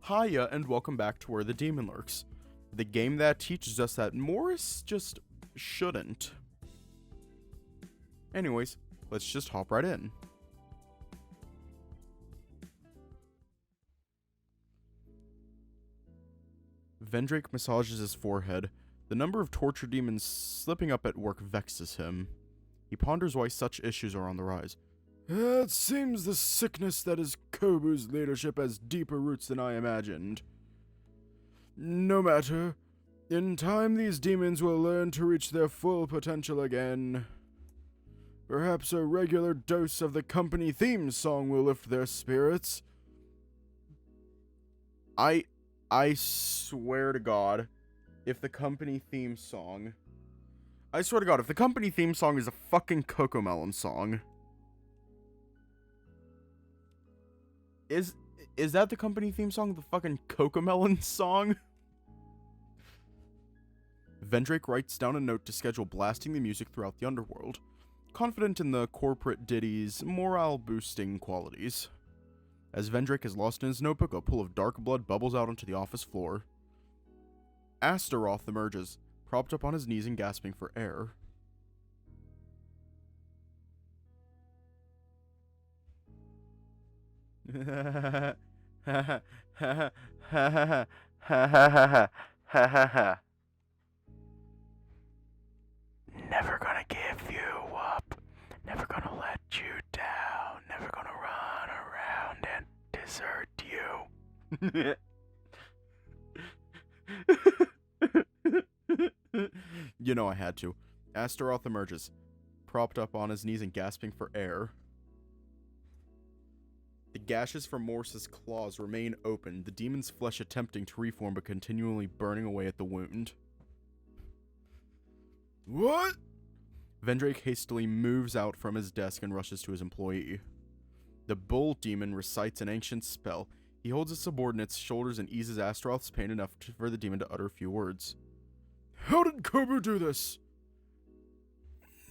Hiya, and welcome back to Where the Demon Lurks, the game that teaches us that Morris just shouldn't. Anyways, let's just hop right in. Vendrake massages his forehead. The number of torture demons slipping up at work vexes him. He ponders why such issues are on the rise. It seems the sickness that is Kobu's leadership has deeper roots than I imagined. No matter. In time, these demons will learn to reach their full potential again. Perhaps a regular dose of the company theme song will lift their spirits. I swear to God, if the company theme song... I swear to God, if the company theme song is a fucking Cocomelon song... Is that the company theme song, the fucking Cocomelon song? Vendrake writes down a note to schedule blasting the music throughout the underworld, confident in the corporate ditty's morale-boosting qualities. As Vendrake is lost in his notebook, a pool of dark blood bubbles out onto the office floor. Astaroth emerges, propped up on his knees and gasping for air. Never gonna give you up, never gonna let you down, never gonna run around and desert you. You know I had to. Astaroth emerges, propped up on his knees and gasping for air. The gashes from Morse's claws remain open, the demon's flesh attempting to reform but continually burning away at the wound. What? Vendrake hastily moves out from his desk and rushes to his employee. The bull demon recites an ancient spell. He holds his subordinate's shoulders and eases Astaroth's pain enough for the demon to utter a few words. How did Kobu do this?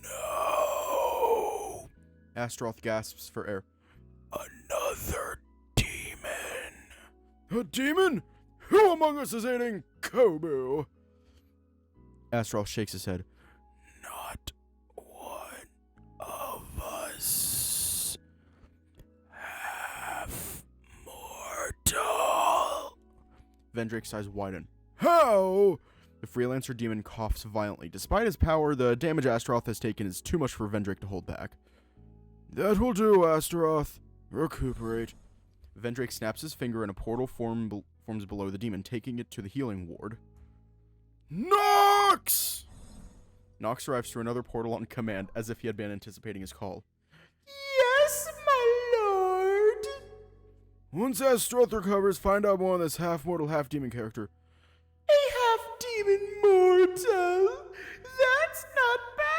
No! Astaroth gasps for air. Another demon. A demon? Who among us is aiding Kobu? Astaroth shakes his head. Not one of us. Half mortal. Vendrake's eyes widen. How? The freelancer demon coughs violently. Despite his power, the damage Astaroth has taken is too much for Vendrake to hold back. That will do, Astaroth. Recuperate. Vendrake snaps his finger and a portal forms below the demon, taking it to the healing ward. Nox! Nox arrives through another portal on command, as if he had been anticipating his call. Yes, my lord! Once Astaroth recovers, find out more on this half-mortal, half-demon character. A half-demon mortal? That's not possible!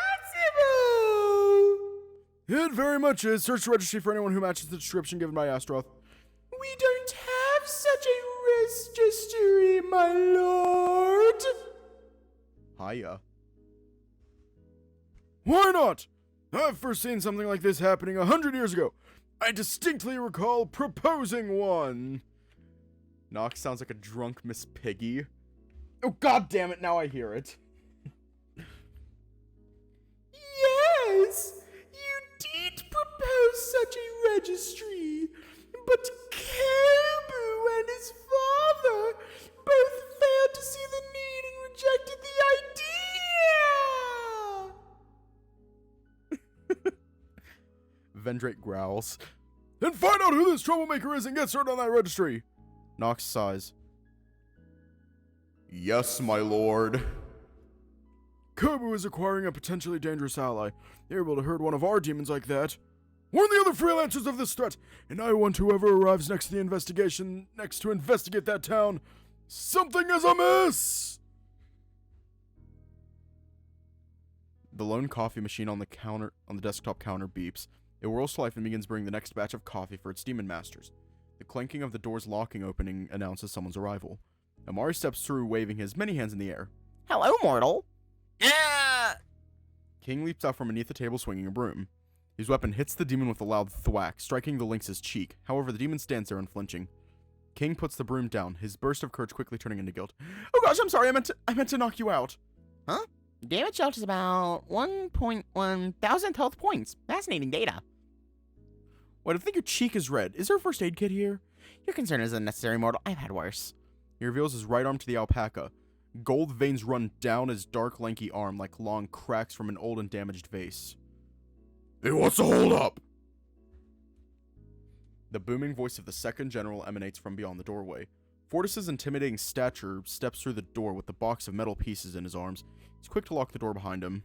It very much is. Search the registry for anyone who matches the description given by Astaroth. We don't have such a registry, my lord. Hiya. Why not? I've first seen something like this happening 100 years ago. I distinctly recall proposing one. Nox sounds like a drunk Miss Piggy. Oh, god damn it, now I hear it. Yes! You did propose such a registry, but Kobu and his father both failed to see the need and rejected the idea. Vendrake growls. Then find out who this troublemaker is and get started on that registry. Nox sighs. Yes, my lord. Kobu is acquiring a potentially dangerous ally. They're able to hurt one of our demons like that. Warn the other freelancers of this threat, and I want whoever arrives next to investigate that town. Something is amiss! The lone coffee machine on the desktop counter beeps. It whirls to life and begins brewing the next batch of coffee for its demon masters. The clanking of the door's locking opening announces someone's arrival. Amare steps through, waving his many hands in the air. Hello, mortal. Yeah! King leaps out from beneath the table swinging a broom. His weapon hits the demon with a loud thwack, striking the lynx's cheek. However, the demon stands there unflinching. King puts the broom down, his burst of courage quickly turning into guilt. Oh gosh, I'm sorry, I meant to knock you out. Huh? Damage dealt is about 1.1 thousand health points. Fascinating data. What, I think your cheek is red. Is there a first aid kit here? Your concern is unnecessary, mortal. I've had worse. He reveals his right arm to the alpaca. Gold veins run down his dark, lanky arm like long cracks from an old and damaged vase. He wants to hold up! The booming voice of the second general emanates from beyond the doorway. Fortis's intimidating stature steps through the door with the box of metal pieces in his arms. He's quick to lock the door behind him.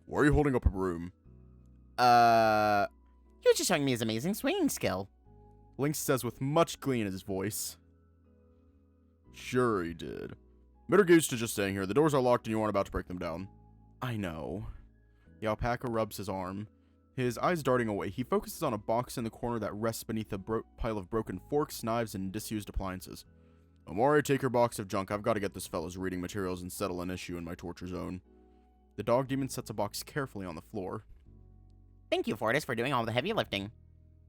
Why are you holding up a broom? He was just showing me his amazing swinging skill. Lynx says with much glee in his voice. Sure he did. Better get used to just staying here. The doors are locked and you aren't about to break them down. I know. The alpaca rubs his arm. His eyes darting away, he focuses on a box in the corner that rests beneath a pile of broken forks, knives, and disused appliances. Amare, take your box of junk. I've got to get this fellow's reading materials and settle an issue in my torture zone. The dog demon sets a box carefully on the floor. Thank you, Fortis, for doing all the heavy lifting.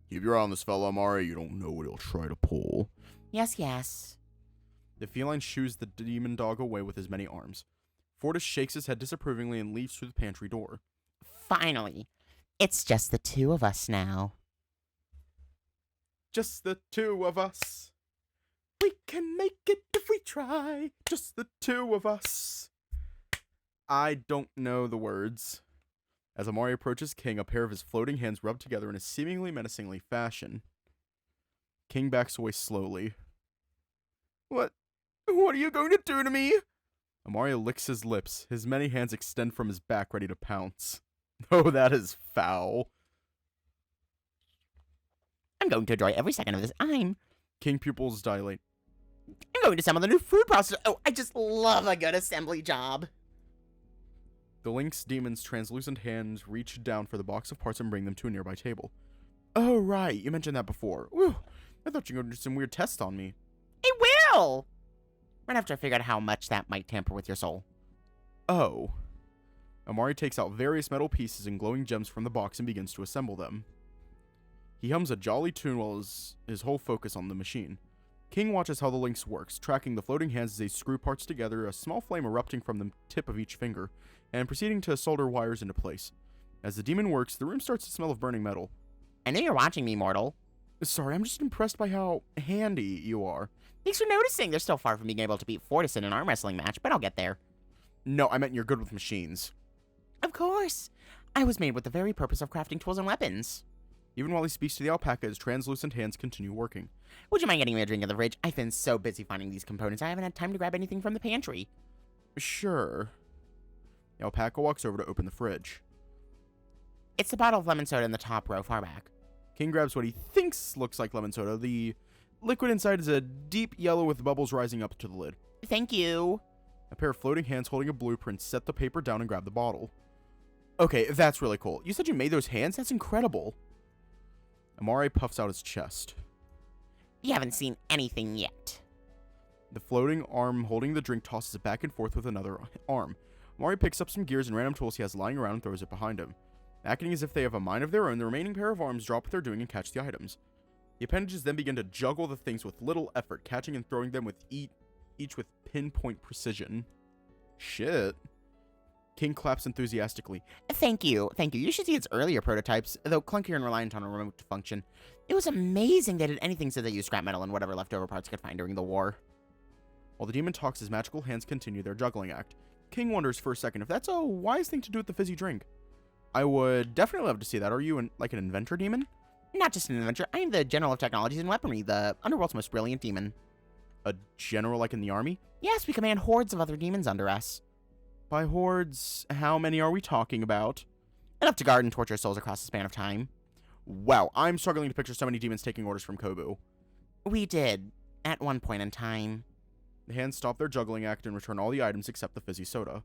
Keep your eye on this fellow, Amare. You don't know what he'll try to pull. Yes, yes. The feline shoos the demon dog away with his many arms. Fortis shakes his head disapprovingly and leaves through the pantry door. Finally. It's just the two of us now. Just the two of us. We can make it if we try. Just the two of us. I don't know the words. As Amare approaches King, a pair of his floating hands rub together in a seemingly menacingly fashion. King backs away slowly. What are you going to do to me? Amare licks his lips. His many hands extend from his back, ready to pounce. Oh, that is foul. I'm going to enjoy every second of this. King pupils dilate. I'm going to assemble the new food processor. Oh, I just love a good assembly job. The lynx demon's translucent hands reach down for the box of parts and bring them to a nearby table. Oh, right. You mentioned that before. Whew. I thought you were going to do some weird tests on me. I will! Right after I figure out how much that might tamper with your soul. Oh. Amare takes out various metal pieces and glowing gems from the box and begins to assemble them. He hums a jolly tune while his whole focus on the machine. King watches how the lynx works, tracking the floating hands as they screw parts together, a small flame erupting from the tip of each finger, and proceeding to solder wires into place. As the demon works, the room starts to smell of burning metal. I know you're watching me, mortal. Sorry, I'm just impressed by how handy you are. Thanks for noticing. They're still far from being able to beat Fortis in an arm wrestling match, but I'll get there. No, I meant you're good with machines. Of course. I was made with the very purpose of crafting tools and weapons. Even while he speaks to the alpaca, his translucent hands continue working. Would you mind getting me a drink in the fridge? I've been so busy finding these components, I haven't had time to grab anything from the pantry. Sure. The alpaca walks over to open the fridge. It's the bottle of lemon soda in the top row, far back. King grabs what he thinks looks like lemon soda. The liquid inside is a deep yellow with bubbles rising up to the lid. Thank you. A pair of floating hands holding a blueprint set the paper down and grab the bottle. Okay, that's really cool. You said you made those hands? That's incredible. Amare puffs out his chest. You haven't seen anything yet. The floating arm holding the drink tosses it back and forth with another arm. Amare picks up some gears and random tools he has lying around and throws it behind him. Acting as if they have a mind of their own, the remaining pair of arms drop what they're doing and catch the items. The appendages then begin to juggle the things with little effort, catching and throwing them with each with pinpoint precision. Shit. King claps enthusiastically. Thank you. Thank you. You should see its earlier prototypes, though clunkier and reliant on a remote function. It was amazing they did anything so they used scrap metal and whatever leftover parts could find during the war. While the demon talks, his magical hands continue their juggling act. King wonders for a second if that's a wise thing to do with the fizzy drink. I would definitely love to see that. Are you like an inventor demon? Not just an inventor. I am the general of technologies and weaponry, the underworld's most brilliant demon. A general like in the army? Yes, we command hordes of other demons under us. By hordes, how many are we talking about? Enough to guard and torture souls across the span of time. Wow, I'm struggling to picture so many demons taking orders from Kobu. We did, at one point in time. The hands stop their juggling act and return all the items except the fizzy soda.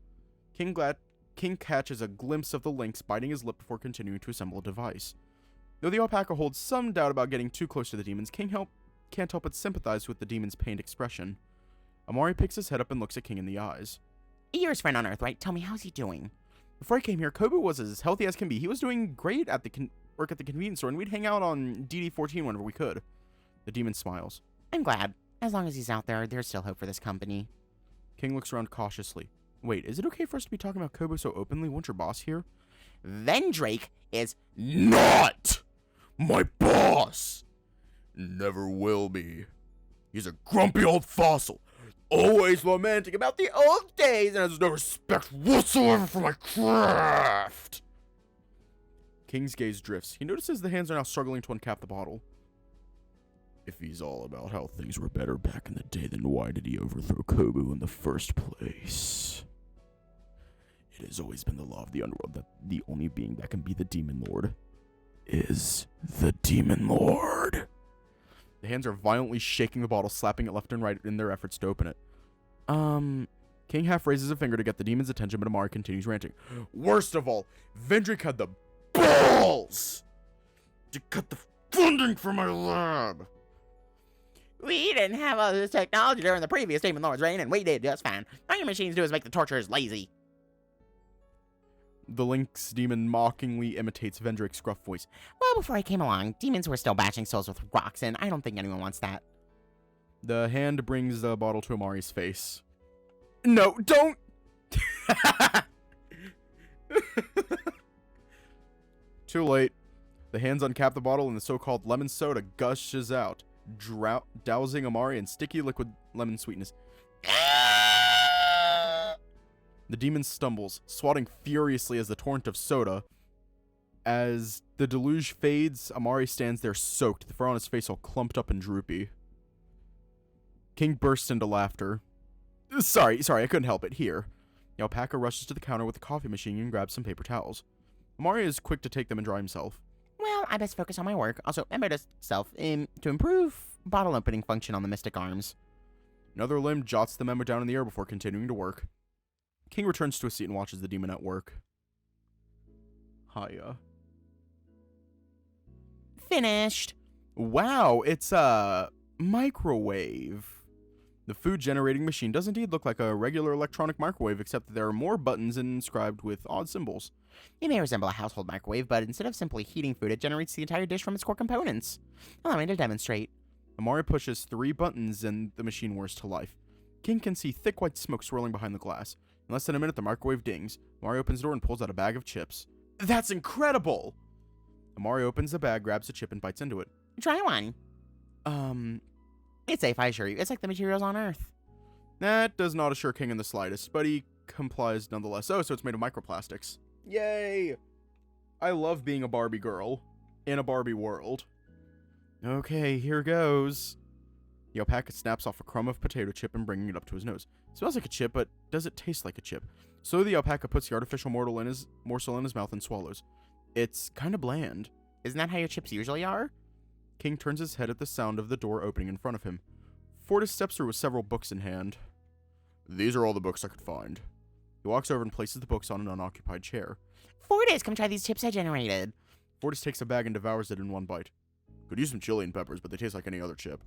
King catches a glimpse of the lynx biting his lip before continuing to assemble a device. Though the alpaca holds some doubt about getting too close to the demons, King can't help but sympathize with the demon's pained expression. Amare picks his head up and looks at King in the eyes. You're his friend on Earth, right? Tell me, how's he doing? Before I came here, Kobu was as healthy as can be. He was doing great at the work at the convenience store, and we'd hang out on DD-14 whenever we could. The demon smiles. I'm glad. As long as he's out there, there's still hope for this company. King looks around cautiously. Wait, is it okay for us to be talking about Kobu so openly? Won't your boss here? Vendrake is not my boss! Never will be. He's a grumpy old fossil, always lamenting about the old days and has no respect whatsoever for my craft. King's gaze drifts. He notices the hands are now struggling to uncap the bottle. If he's all about how things were better back in the day, then why did he overthrow Kobu in the first place? It has always been the law of the underworld that the only being that can be the Demon Lord is the Demon Lord. The hands are violently shaking the bottle, slapping it left and right in their efforts to open it. King half raises a finger to get the demon's attention, but Amare continues ranting. Worst of all, Vendrick had the balls to cut the funding for my lab. We didn't have all this technology during the previous Demon Lord's reign, and we did just fine. All your machines do is make the torturers lazy. The Lynx demon mockingly imitates Vendrick's gruff voice. Well, before I came along, demons were still bashing souls with rocks, and I don't think anyone wants that. The hand brings the bottle to Amare's face. No, don't! Too late. The hands uncap the bottle and the so-called lemon soda gushes out, dousing Amare in sticky liquid lemon sweetness. The demon stumbles, swatting furiously as the torrent of soda. As the deluge fades, Amare stands there soaked, the fur on his face all clumped up and droopy. King bursts into laughter. Sorry, I couldn't help it. Here. The alpaca rushes to the counter with the coffee machine and grabs some paper towels. Amare is quick to take them and dry himself. Well, I best focus on my work. Also, I made self to improve bottle opening function on the mystic arms. Another limb jots the memo down in the air before continuing to work. King returns to his seat and watches the demon at work. Hiya. Finished. Wow, it's a microwave. The food-generating machine does indeed look like a regular electronic microwave, except that there are more buttons inscribed with odd symbols. It may resemble a household microwave, but instead of simply heating food, it generates the entire dish from its core components. Allow me to demonstrate. Amare pushes 3 buttons and the machine whirs to life. King can see thick white smoke swirling behind the glass. In less than a minute, the microwave dings. Amare opens the door and pulls out a bag of chips. That's incredible! Amare opens the bag, grabs a chip, and bites into it. Try one. It's safe, I assure you. It's like the materials on Earth. That does not assure King in the slightest, but he complies nonetheless. Oh, so it's made of microplastics. Yay! I love being a Barbie girl in a Barbie world. Okay, here goes. The alpaca snaps off a crumb of potato chip and bringing it up to his nose. It smells like a chip, but does it taste like a chip? So the alpaca puts the artificial morsel in his mouth and swallows. It's kind of bland. Isn't that how your chips usually are? King turns his head at the sound of the door opening in front of him. Fortis steps through with several books in hand. These are all the books I could find. He walks over and places the books on an unoccupied chair. Fortis, come try these chips I generated. Fortis takes a bag and devours it in one bite. Could use some chili and peppers, but they taste like any other chip.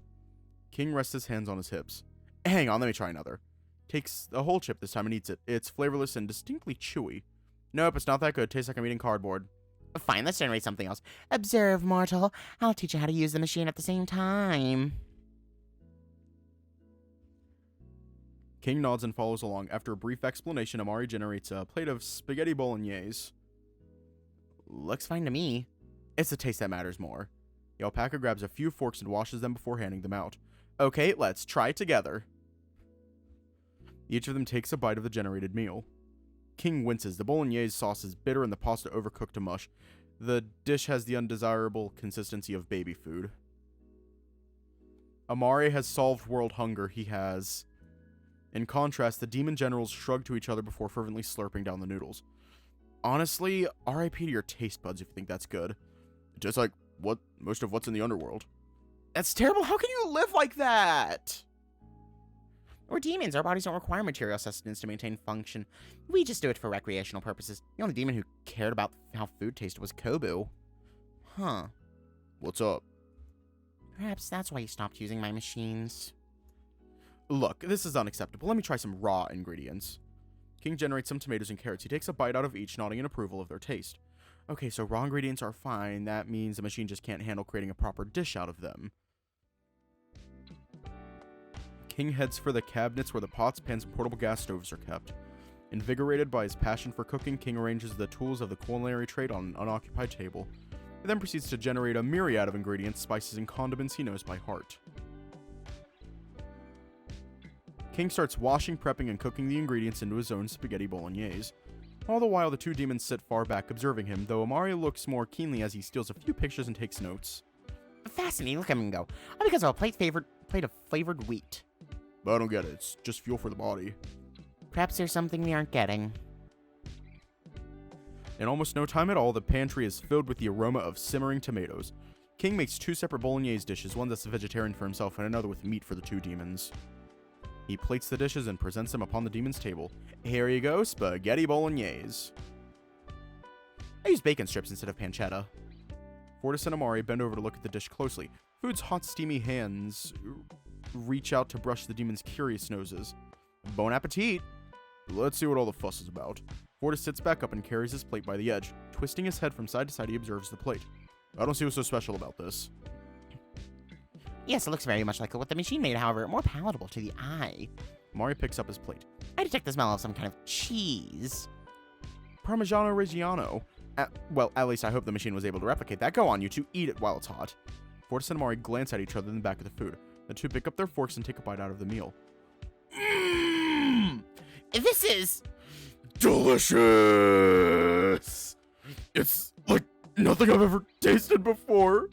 King rests his hands on his hips. Hang on, let me try another. Takes a whole chip this time and eats it. It's flavorless and distinctly chewy. Nope, it's not that good. Tastes like I'm eating cardboard. Fine, let's generate something else. Observe, mortal. I'll teach you how to use the machine at the same time. King nods and follows along. After a brief explanation, Amare generates a plate of spaghetti bolognese. Looks fine to me. It's the taste that matters more. The alpaca grabs a few forks and washes them before handing them out. Okay, let's try together. Each of them takes a bite of the generated meal. King winces. The bolognese sauce is bitter and the pasta overcooked to mush. The dish has the undesirable consistency of baby food. Amare has solved world hunger. He has. In contrast, the demon generals shrug to each other before fervently slurping down the noodles. Honestly, RIP to your taste buds if you think that's good. Just like most of what's in the underworld. That's terrible. How can you live like that? We're demons. Our bodies don't require material sustenance to maintain function. We just do it for recreational purposes. The only demon who cared about how food tasted was Kobu. Huh. What's up? Perhaps that's why you stopped using my machines. Look, this is unacceptable. Let me try some raw ingredients. King generates some tomatoes and carrots. He takes a bite out of each, nodding in approval of their taste. Okay, so raw ingredients are fine. That means the machine just can't handle creating a proper dish out of them. King heads for the cabinets where the pots, pans, and portable gas stoves are kept. Invigorated by his passion for cooking, King arranges the tools of the culinary trade on an unoccupied table. He then proceeds to generate a myriad of ingredients, spices, and condiments he knows by heart. King starts washing, prepping, and cooking the ingredients into his own spaghetti bolognese. All the while, the two demons sit far back observing him, though Amare looks more keenly as he steals a few pictures and takes notes. Fascinating, look at him go. All because of a plate of flavored wheat. But I don't get it, it's just fuel for the body. Perhaps there's something we aren't getting. In almost no time at all, the pantry is filled with the aroma of simmering tomatoes. King makes two separate bolognese dishes, one that's a vegetarian for himself and another with meat for the two demons. He plates the dishes and presents them upon the demon's table. Here you go, spaghetti bolognese. I use bacon strips instead of pancetta. Fortis and Amare bend over to look at the dish closely. Food's hot, steamy hands reach out to brush the demon's curious noses. Bon appetit! Let's see what all the fuss is about. Fortis sits back up and carries his plate by the edge. Twisting his head from side to side, he observes the plate. I don't see what's so special about this. Yes, it looks very much like what the machine made, however, more palatable to the eye. Amare picks up his plate. I detect the smell of some kind of cheese. Parmigiano Reggiano. Well, at least I hope the machine was able to replicate that. Go on, you two, eat it while it's hot. Fortis and Amare glance at each other in the back of the food. The two pick up their forks and take a bite out of the meal. Mmm! This is... delicious! It's like nothing I've ever tasted before.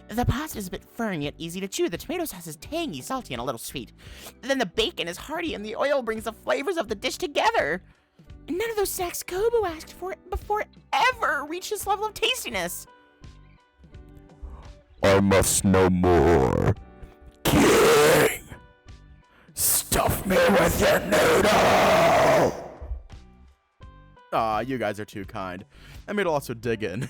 The pasta is a bit firm yet easy to chew. The tomato sauce is tangy, salty, and a little sweet. Then the bacon is hearty, and the oil brings the flavors of the dish together. None of those snacks Kobu asked for before ever reached this level of tastiness. I must know more. King! Stuff me with your noodle! Aw, you guys are too kind. I may also dig in.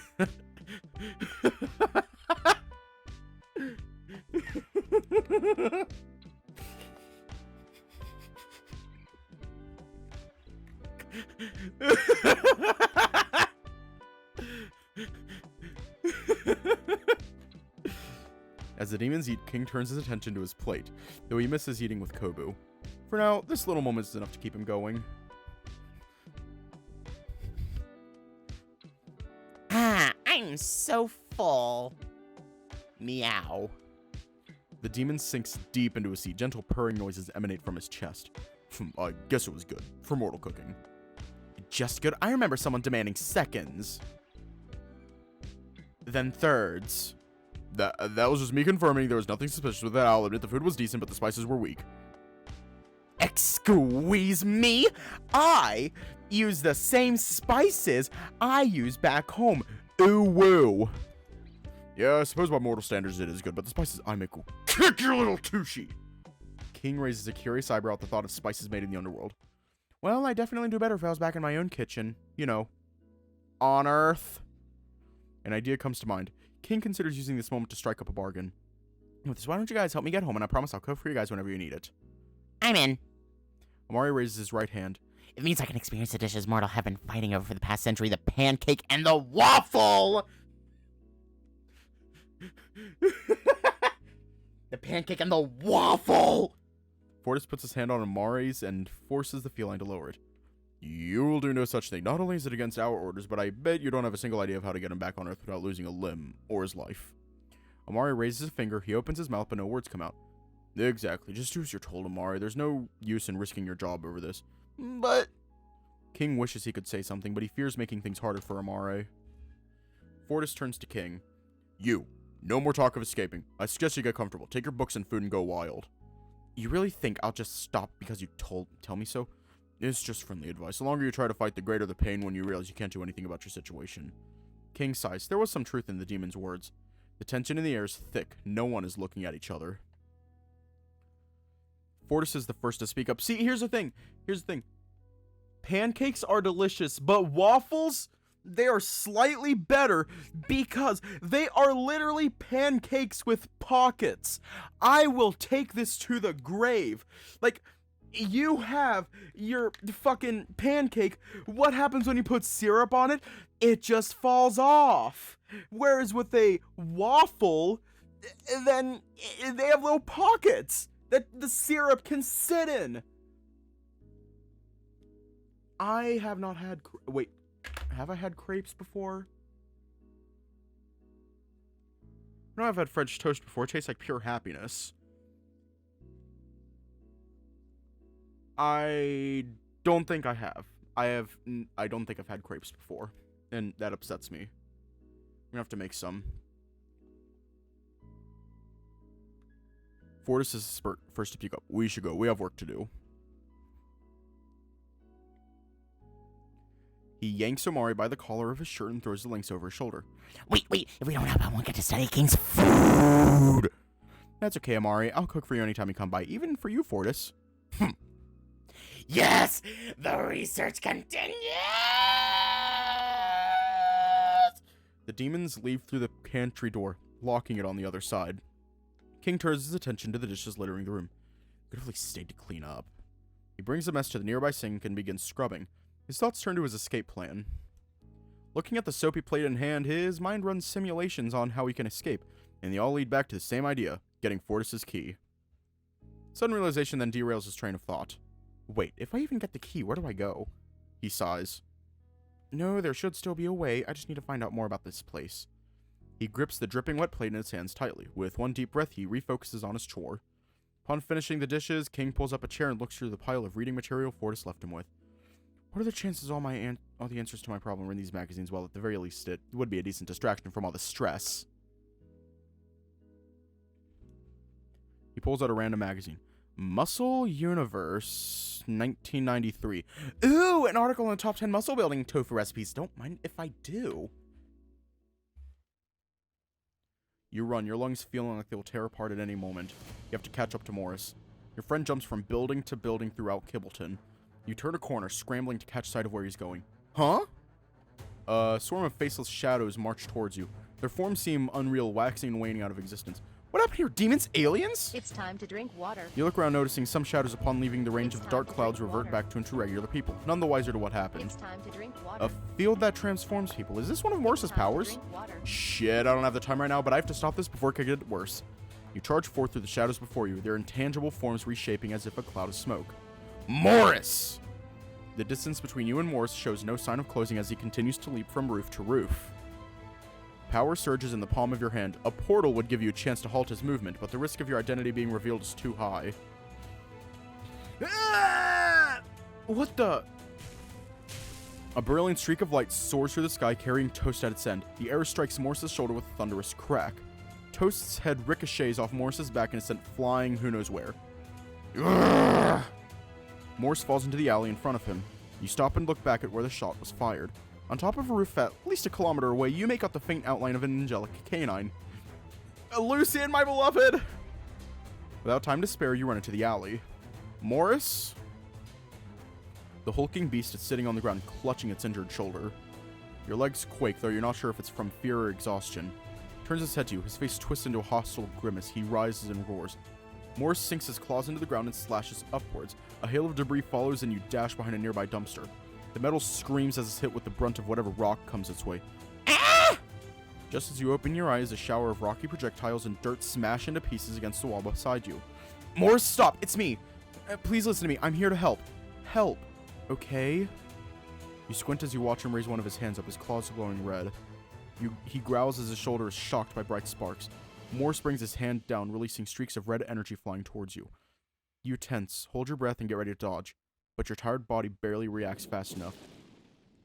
As the demons eat, King turns his attention to his plate, though he misses eating with Kobu. For now, this little moment is enough to keep him going. I'm so full. Meow. The demon sinks deep into his seat. Gentle purring noises emanate from his chest. I guess it was good. For mortal cooking. Just good? I remember someone demanding seconds. Then thirds. That was just me confirming there was nothing suspicious with that. I'll admit the food was decent, but the spices were weak. Excuse me? I use the same spices I use back home. Ooh woo. Yeah, I suppose by mortal standards it is good, but the spices I make will kick your little tushy. King raises a curious eyebrow at the thought of spices made in the underworld. Well, I definitely do better if I was back in my own kitchen. You know, on Earth. An idea comes to mind. King considers using this moment to strike up a bargain. With this, why don't you guys help me get home, and I promise I'll cook for you guys whenever you need it. I'm in. Amare raises his right hand. It means I can experience the dishes mortal have been fighting over for the past century, the pancake and the waffle! The pancake and the waffle! Fortis puts his hand on Amare's and forces the feline to lower it. You will do no such thing. Not only is it against our orders, but I bet you don't have a single idea of how to get him back on Earth without losing a limb or his life. Amare raises a finger, he opens his mouth, but no words come out. Exactly, just do as you're told, Amare. There's no use in risking your job over this. But... King wishes he could say something, but he fears making things harder for Amare. Fortis turns to King. You. No more talk of escaping. I suggest you get comfortable. Take your books and food and go wild. You really think I'll just stop because you tell me so? It's just friendly advice. The longer you try to fight, the greater the pain when you realize you can't do anything about your situation. King sighs. There was some truth in the demon's words. The tension in the air is thick. No one is looking at each other. Fortis is the first to speak up. See, here's the thing. Pancakes are delicious, but waffles, they are slightly better because they are literally pancakes with pockets. I will take this to the grave. Like, you have your fucking pancake. What happens when you put syrup on it? It just falls off. Whereas with a waffle, then they have little pockets. that the syrup can sit in. I have not had... Wait, have I had crepes before? No, I've had French toast before. It tastes like pure happiness. I don't think I have. I don't think I've had crepes before. And that upsets me. I'm gonna have to make some. Fortis is first to peek up. We should go. We have work to do. He yanks Amare by the collar of his shirt and throws the links over his shoulder. Wait. If we don't help, I won't get to study King's food. That's okay, Amare. I'll cook for you anytime you come by. Even for you, Fortis. Yes! The research continues! The demons leave through the pantry door, locking it on the other side. King turns his attention to the dishes littering the room. Could have stayed to clean up. He brings the mess to the nearby sink and begins scrubbing. His thoughts turn to his escape plan. Looking at the soapy plate in hand, his mind runs simulations on how he can escape, and they all lead back to the same idea, getting Fortis's key. Sudden realization then derails his train of thought. Wait, if I even get the key, where do I go? He sighs. No, there should still be a way. I just need to find out more about this place. He grips the dripping wet plate in his hands tightly. With one deep breath, he refocuses on his chore. Upon finishing the dishes, King pulls up a chair and looks through the pile of reading material Fortis left him with. What are the chances all the answers to my problem are in these magazines? Well, at the very least, it would be a decent distraction from all the stress. He pulls out a random magazine. Muscle Universe, 1993. Ooh, an article on the top 10 muscle building tofu recipes. Don't mind if I do. You run, your lungs feeling like they will tear apart at any moment. You have to catch up to Morris. Your friend jumps from building to building throughout Kibbleton. You turn a corner, scrambling to catch sight of where he's going. Huh? A swarm of faceless shadows march towards you. Their forms seem unreal, waxing and waning out of existence. What happened here? Demons? Aliens? It's time to drink water. You look around, noticing some shadows upon leaving the range of the dark clouds revert back to into regular people, none the wiser to what happened. It's time to drink water. A field that transforms people. Is this one of Morris's powers? Shit, I don't have the time right now, but I have to stop this before it could get worse. You charge forth through the shadows before you, their intangible forms reshaping as if a cloud of smoke. Morris! The distance between you and Morris shows no sign of closing as he continues to leap from roof to roof. Power surges in the palm of your hand. A portal would give you a chance to halt his movement, but the risk of your identity being revealed is too high. Ah! What the? A brilliant streak of light soars through the sky, carrying Toast at its end. The air strikes Morris's shoulder with a thunderous crack. Toast's head ricochets off Morris's back and is sent flying who knows where. Urgh! Morris falls into the alley in front of him. You stop and look back at where the shot was fired. On top of a roof at least a kilometer away, you make out the faint outline of an angelic canine. Lucian, my beloved! Without time to spare, you run into the alley. Morris? The hulking beast is sitting on the ground, clutching its injured shoulder. Your legs quake, though you're not sure if it's from fear or exhaustion. Turns his head to you, his face twists into a hostile grimace. He rises and roars. Morris sinks his claws into the ground and slashes upwards. A hail of debris follows and you dash behind a nearby dumpster. The metal screams as it's hit with the brunt of whatever rock comes its way. Ah! Just as you open your eyes, a shower of rocky projectiles and dirt smash into pieces against the wall beside you. Morris, stop! It's me! Please listen to me. I'm here to help. Help. Okay? You squint as you watch him raise one of his hands up, his claws glowing red. He growls as his shoulder is shocked by bright sparks. Morris brings his hand down, releasing streaks of red energy flying towards you. You tense, hold your breath, and get ready to dodge. But your tired body barely reacts fast enough.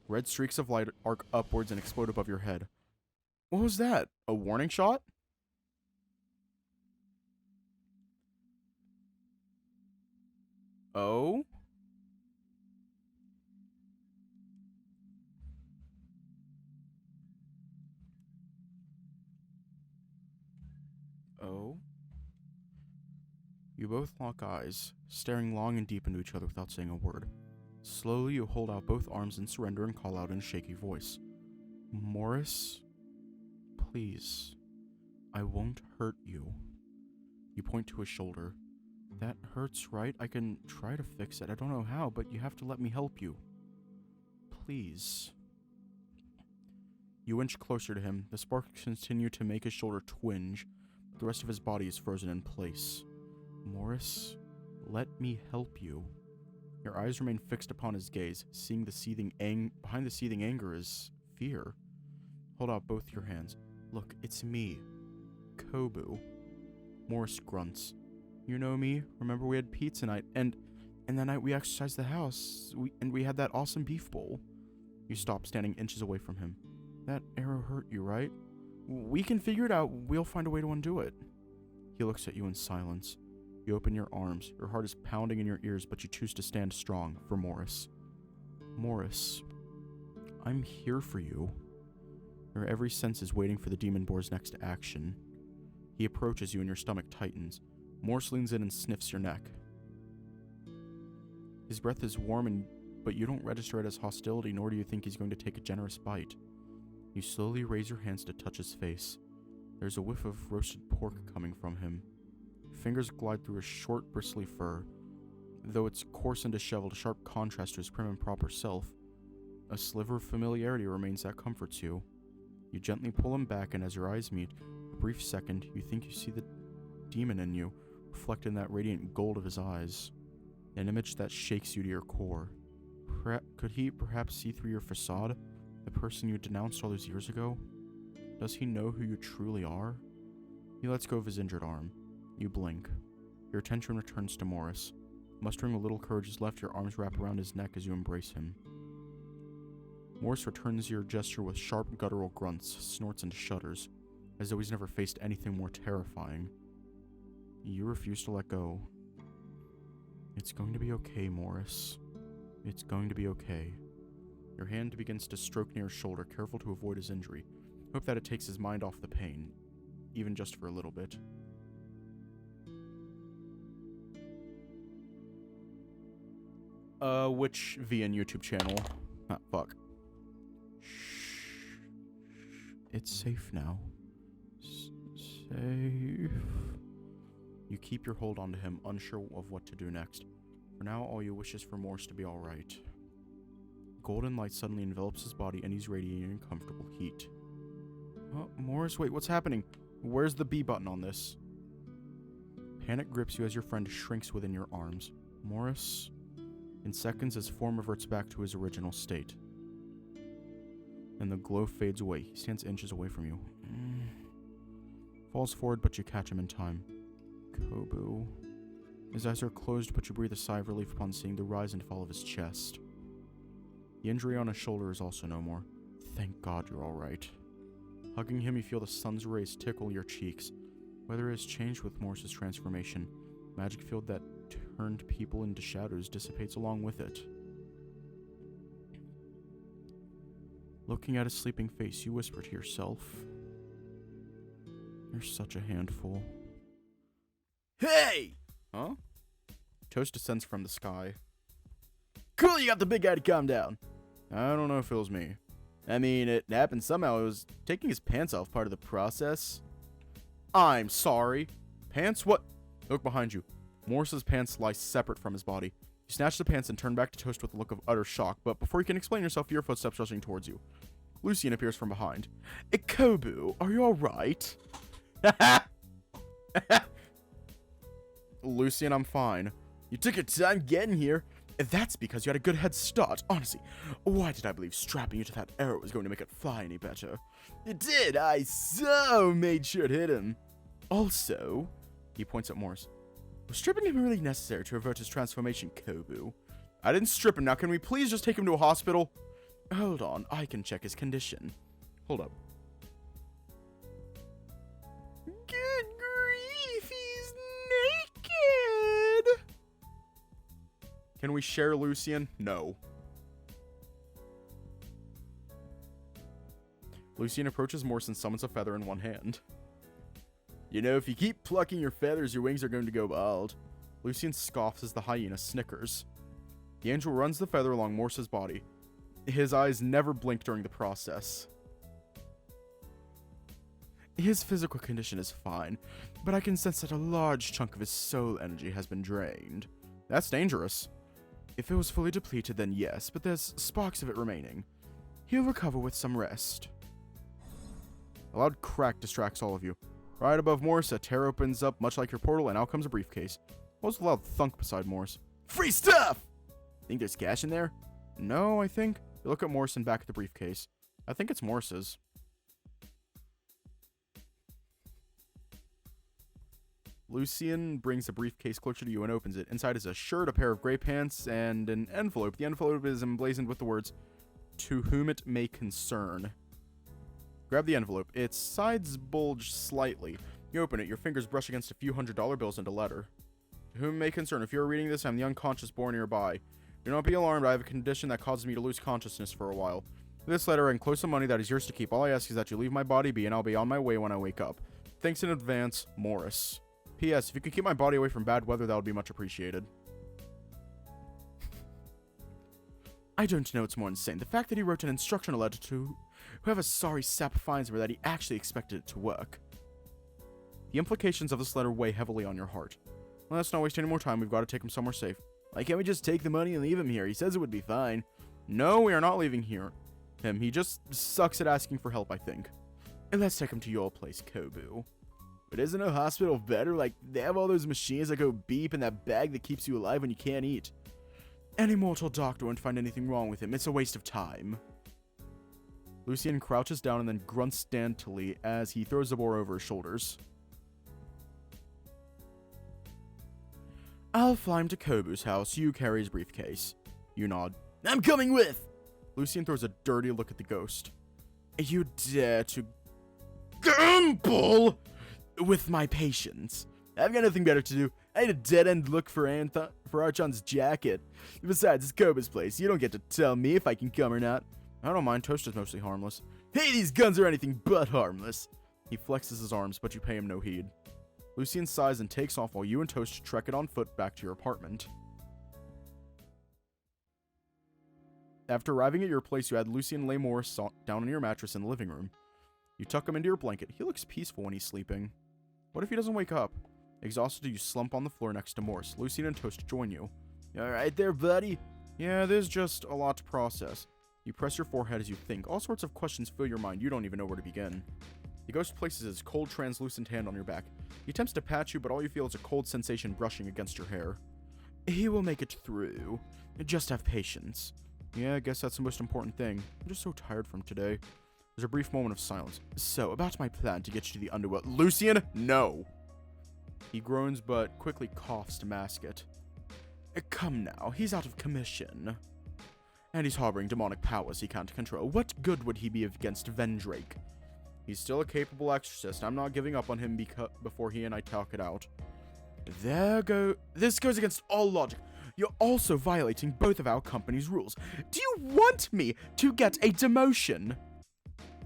Red streaks of light arc upwards and explode above your head. What was that? A warning shot? Oh? Oh? You both lock eyes, staring long and deep into each other without saying a word. Slowly, you hold out both arms in surrender and call out in a shaky voice. Morris? Please. I won't hurt you. You point to his shoulder. That hurts, right? I can try to fix it. I don't know how, but you have to let me help you. Please. You inch closer to him. The sparks continue to make his shoulder twinge, but the rest of his body is frozen in place. Morris, let me help you. Your eyes remain fixed upon his gaze, seeing the behind the seething anger is fear. Hold out both your hands. Look, it's me, Kobu. Morris grunts. You know me? Remember we had pizza night, and that night we exercised the house, and we had that awesome beef bowl. You stop, standing inches away from him. That arrow hurt you, right? We can figure it out. We'll find a way to undo it. He looks at you in silence. You open your arms. Your heart is pounding in your ears, but you choose to stand strong for Morris. Morris, I'm here for you. Your every sense is waiting for the demon boar's next action. He approaches you and your stomach tightens. Morris leans in and sniffs your neck. His breath is warm, but you don't register it as hostility, nor do you think he's going to take a generous bite. You slowly raise your hands to touch his face. There's a whiff of roasted pork coming from him. Fingers glide through his short, bristly fur. Though it's coarse and disheveled, a sharp contrast to his prim and proper self, a sliver of familiarity remains that comforts you. You gently pull him back, and as your eyes meet, a brief second, you think you see the demon in you, reflected in that radiant gold of his eyes. An image that shakes you to your core. Could he perhaps see through your facade? The person you denounced all those years ago? Does he know who you truly are? He lets go of his injured arm. You blink. Your attention returns to Morris. Mustering a little courage is left, your arms wrap around his neck as you embrace him. Morris returns your gesture with sharp guttural grunts, snorts, and shudders, as though he's never faced anything more terrifying. You refuse to let go. It's going to be okay, Morris. It's going to be okay. Your hand begins to stroke near his shoulder, careful to avoid his injury. Hope that it takes his mind off the pain, even just for a little bit. Which VN YouTube channel? Ah, fuck. Shh. It's safe now. Safe. You keep your hold onto him, unsure of what to do next. For now, all you wish is for Morris to be alright. Golden light suddenly envelops his body, and he's radiating comfortable heat. Morris, wait, what's happening? Where's the B button on this? Panic grips you as your friend shrinks within your arms. Morris... In seconds, his form reverts back to his original state. And the glow fades away. He stands inches away from you. Falls forward, but you catch him in time. Kobu. His eyes are closed, but you breathe a sigh of relief upon seeing the rise and fall of his chest. The injury on his shoulder is also no more. Thank God you're alright. Hugging him, you feel the sun's rays tickle your cheeks. Weather has changed with Morris's transformation. Magic field that turned people into shadows dissipates along with it. Looking at his sleeping face, you whisper to yourself, "You're such a handful." Hey! Huh? Toast descends from the sky. Cool, you got the big guy to calm down. I don't know if it was me. I mean, it happened somehow. It was taking his pants off part of the process. I'm sorry. Pants? What? Look behind you. Morris's pants lie separate from his body. You snatch the pants and turn back to Toast with a look of utter shock, but before you can explain yourself, your footsteps rushing towards you. Lucian appears from behind. Kobu, are you alright? Lucian, I'm fine. You took your time getting here. That's because you had a good head start. Honestly, why did I believe strapping you to that arrow was going to make it fly any better? It did. I so made sure it hit him. Also, he points at Morris. Was stripping him really necessary to avert his transformation, Kobu? I didn't strip him. Now, can we please just take him to a hospital? Hold on. I can check his condition. Hold up. Good grief, he's naked! Can we share Lucian? No. Lucian approaches Morris and summons a feather in one hand. You know, if you keep plucking your feathers, your wings are going to go bald. Lucian scoffs as the hyena snickers. The angel runs the feather along Morris's body. His eyes never blink during the process. His physical condition is fine, but I can sense that a large chunk of his soul energy has been drained. That's dangerous. If it was fully depleted, then yes, but there's sparks of it remaining. He'll recover with some rest. A loud crack distracts all of you. Right above Morse, a tear opens up much like your portal, and out comes a briefcase. What was the loud thunk beside Morse? Free stuff! Think there's cash in there? No, I think. You look at Morse and back at the briefcase. I think it's Morse's. Lucian brings the briefcase closer to you and opens it. Inside is a shirt, a pair of gray pants, and an envelope. The envelope is emblazoned with the words, "To whom it may concern." Grab the envelope. Its sides bulge slightly. You open it. Your fingers brush against a few $100 bills and a letter. To whom it may concern. If you're reading this, I'm the unconscious boar nearby. Do not be alarmed. I have a condition that causes me to lose consciousness for a while. This letter, I enclose some money that is yours to keep. All I ask is that you leave my body be, and I'll be on my way when I wake up. Thanks in advance, Morris. P.S. If you could keep my body away from bad weather, that would be much appreciated. I don't know what's more insane. The fact that he wrote an instructional letter to whoever sorry sap finds me, that he actually expected it to work. The implications of this letter weigh heavily on your heart. Well, let's not waste any more time. We've got to take him somewhere safe. Why can't we just take the money and leave him here? He says it would be fine. No, we are not leaving him. He just sucks at asking for help, I think. And let's take him to your place, Kobu. But isn't a hospital better? Like, they have all those machines that go beep and that bag that keeps you alive when you can't eat. Any mortal doctor won't find anything wrong with him. It's a waste of time. Lucian crouches down and then grunts daintily as he throws the boar over his shoulders. I'll fly him to Kobu's house. You carry his briefcase. You nod. I'm coming with! Lucian throws a dirty look at the ghost. You dare to gamble with my patience? I've got nothing better to do. I need a dead-end look for Archon's jacket. Besides, it's Kobu's place. You don't get to tell me if I can come or not. I don't mind. Toast is mostly harmless. Hey, these guns are anything but harmless. He flexes his arms, but you pay him no heed. Lucian sighs and takes off while you and Toast trek it on foot back to your apartment. After arriving at your place, you had Lucian lay Morris down on your mattress in the living room. You tuck him into your blanket. He looks peaceful when he's sleeping. What if he doesn't wake up? Exhausted, you slump on the floor next to Morris. Lucian and Toast join you. Alright there, buddy? Yeah, there's just a lot to process. You press your forehead as you think. All sorts of questions fill your mind. You don't even know where to begin. The ghost places his cold, translucent hand on your back. He attempts to pat you, but all you feel is a cold sensation brushing against your hair. He will make it through. Just have patience. Yeah, I guess that's the most important thing. I'm just so tired from today. There's a brief moment of silence. So, about my plan to get you to the underworld. Lucian, no! He groans, but quickly coughs to mask it. Come now, he's out of commission. And he's harboring demonic powers he can't control. What good would he be against Vendrake? He's still a capable exorcist. I'm not giving up on him before he and I talk it out. This goes against all logic. You're also violating both of our company's rules. Do you want me to get a demotion?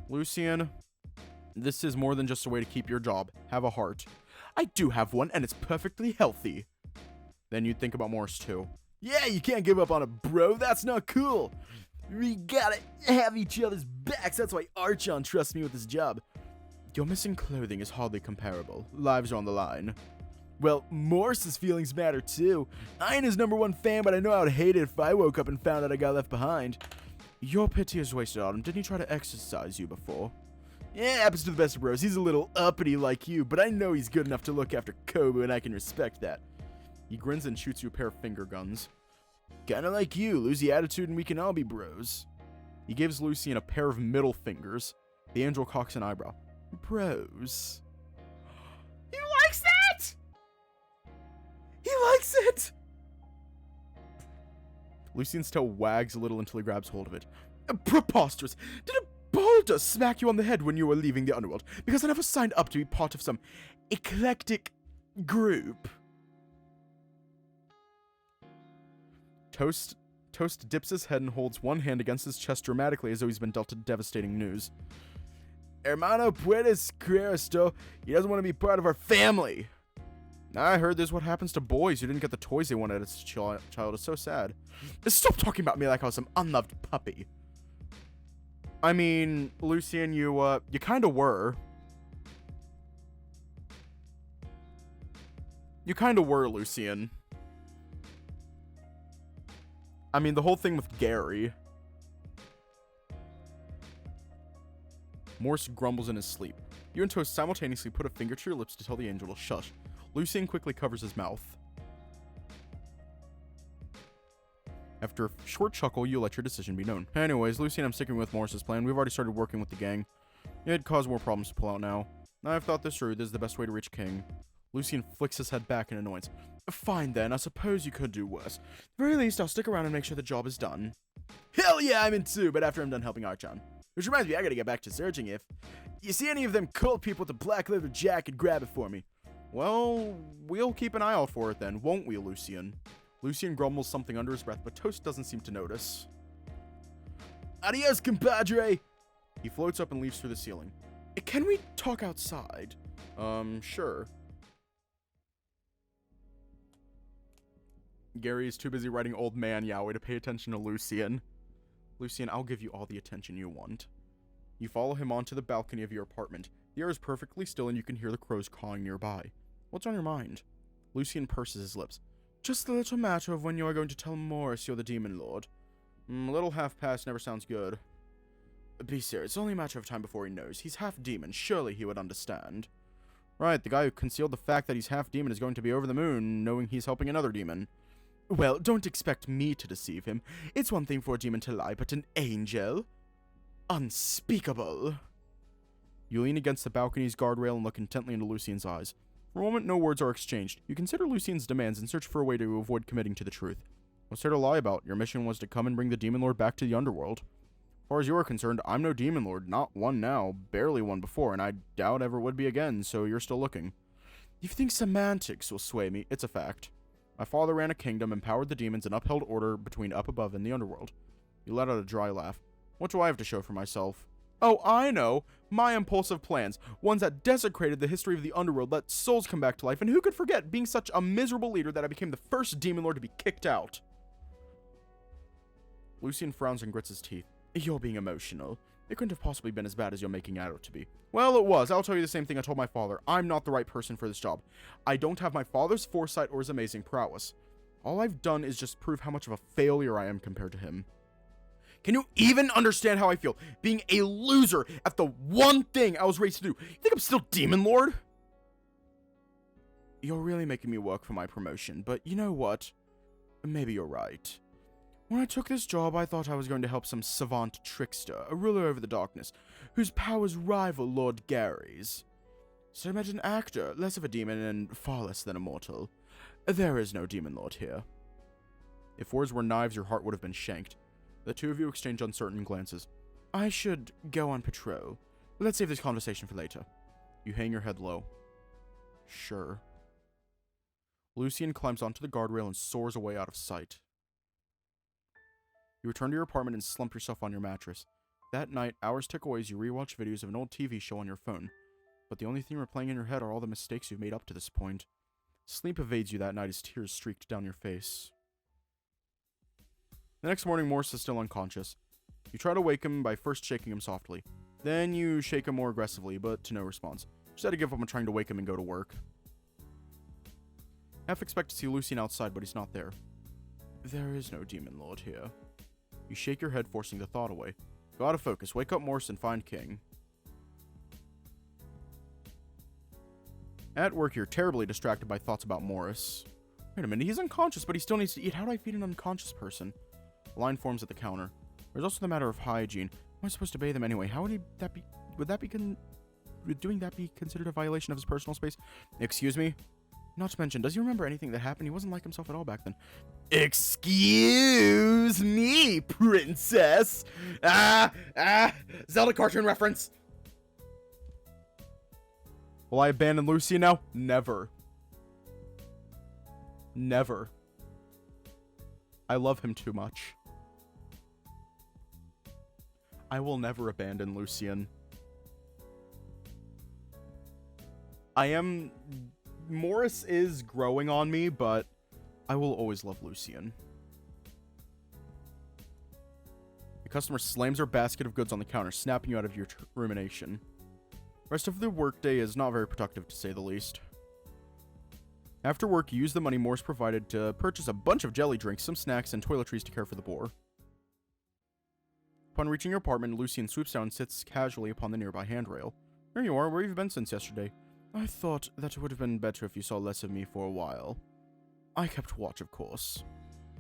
Lucian, this is more than just a way to keep your job. Have a heart. I do have one, and it's perfectly healthy. Then you'd think about Morris, too. Yeah, you can't give up on a bro. That's not cool. We gotta have each other's backs. That's why Archon trusts me with his job. Your missing clothing is hardly comparable. Lives are on the line. Well, Morris's feelings matter, too. I ain't his #1 fan, but I know I would hate it if I woke up and found out I got left behind. Your pity is wasted on him. Didn't he try to exercise you before? Yeah, happens to the best of bros. He's a little uppity like you, but I know he's good enough to look after Kobu, and I can respect that. He grins and shoots you a pair of finger guns. Kinda like you. Lose the attitude and we can all be bros. He gives Lucian a pair of middle fingers. The angel cocks an eyebrow. Bros. He likes it! He likes it! Lucian's tail wags a little until he grabs hold of it. Preposterous! Did a boulder smack you on the head when you were leaving the underworld? Because I never signed up to be part of some eclectic group. Toast dips his head and holds one hand against his chest dramatically as though he's been dealt devastating news. Hermano puedes creer esto. He doesn't want to be part of our family. I heard this is what happens to boys who didn't get the toys they wanted as a child. It's so sad. Stop talking about me like I was some unloved puppy. I mean, Lucian, you kind of were. You kind of were, Lucian. I mean, the whole thing with Gary. Morse grumbles in his sleep. You and Toast simultaneously put a finger to your lips to tell the angel to shush. Lucien quickly covers his mouth. After a short chuckle, you let your decision be known. Anyways, Lucien, I'm sticking with Morris's plan. We've already started working with the gang. It'd cause more problems to pull out now. I've thought this through. This is the best way to reach King. Lucien flicks his head back in annoyance. Fine then, I suppose you could do worse. At the very least, I'll stick around and make sure the job is done. Hell yeah, I'm in too, but after I'm done helping Archon. Which reminds me, I gotta get back to searching. If you see any of them cult people with a black leather jacket, grab it for me. Well, we'll keep an eye out for it then, won't we, Lucien? Lucien grumbles something under his breath, but Toast doesn't seem to notice. Adios, compadre! He floats up and leaps through the ceiling. Can we talk outside? Sure. Gary is too busy writing old man yaoi to pay attention to Lucien. Lucien, I'll give you all the attention you want. You follow him onto the balcony of your apartment. The air is perfectly still and you can hear the crows cawing nearby. What's on your mind? Lucien purses his lips. Just the little matter of when you are going to tell Morris you're the Demon Lord. A little half-past never sounds good. Be serious, it's only a matter of time before he knows. He's half-demon, surely he would understand. Right, the guy who concealed the fact that he's half-demon is going to be over the moon, knowing he's helping another demon. Well, don't expect me to deceive him. It's one thing for a demon to lie, but an angel? Unspeakable. You lean against the balcony's guardrail and look intently into Lucien's eyes. For a moment, no words are exchanged. You consider Lucien's demands and search for a way to avoid committing to the truth. What's there to lie about? Your mission was to come and bring the Demon Lord back to the underworld. As far as you are concerned, I'm no Demon Lord. Not one now, barely one before, and I doubt ever would be again, so you're still looking. You think semantics will sway me? It's a fact. My father ran a kingdom, empowered the demons, and upheld order between up above and the underworld. You let out a dry laugh. What do I have to show for myself? Oh, I know! My impulsive plans. Ones that desecrated the history of the underworld, let souls come back to life, and who could forget being such a miserable leader that I became the first Demon Lord to be kicked out? Lucien frowns and grits his teeth. You're being emotional. It couldn't have possibly been as bad as you're making it out to be. Well, it was. I'll tell you the same thing I told my father. I'm not the right person for this job. I don't have my father's foresight or his amazing prowess. All I've done is just prove how much of a failure I am compared to him. Can you even understand how I feel? Being a loser at the one thing I was raised to do. You think I'm still Demon Lord? You're really making me work for my promotion, but you know what? Maybe you're right. When I took this job, I thought I was going to help some savant trickster, a ruler over the darkness, whose powers rival Lord Gary's. So I met an actor, less of a demon and far less than a mortal. There is no Demon Lord here. If words were knives, your heart would have been shanked. The two of you exchange uncertain glances. I should go on patrol. Let's save this conversation for later. You hang your head low. Sure. Lucien climbs onto the guardrail and soars away out of sight. You return to your apartment and slump yourself on your mattress. That night, hours tick away as you rewatch videos of an old TV show on your phone. But the only thing replaying in your head are all the mistakes you've made up to this point. Sleep evades you that night as tears streaked down your face. The next morning, Morris is still unconscious. You try to wake him by first shaking him softly. Then you shake him more aggressively, but to no response. You decide to give up on trying to wake him and go to work. Half expect to see Lucien outside, but he's not there. There is no Demon Lord here. You shake your head, forcing the thought away. Go out of focus. Wake up Morris and find King. At work, you're terribly distracted by thoughts about Morris. Wait a minute, he's unconscious, but he still needs to eat. How do I feed an unconscious person? A line forms at the counter. There's also the matter of hygiene. How am I supposed to bathe him anyway? How would doing that be considered a violation of his personal space? Excuse me? Not to mention, does he remember anything that happened? He wasn't like himself at all back then. Excuse me, princess. Zelda cartoon reference. Will I abandon Lucy now? Never. Never. I love him too much. I will never abandon Lucien. Morris is growing on me, but I will always love Lucien. The customer slams her basket of goods on the counter, snapping you out of your rumination. Rest of the workday is not very productive, to say the least. After work, you use the money Morris provided to purchase a bunch of jelly drinks, some snacks, and toiletries to care for the boar. Upon reaching your apartment, Lucien swoops down and sits casually upon the nearby handrail. Here you are. Where have you been since yesterday? I thought that it would have been better if you saw less of me for a while. I kept watch, of course.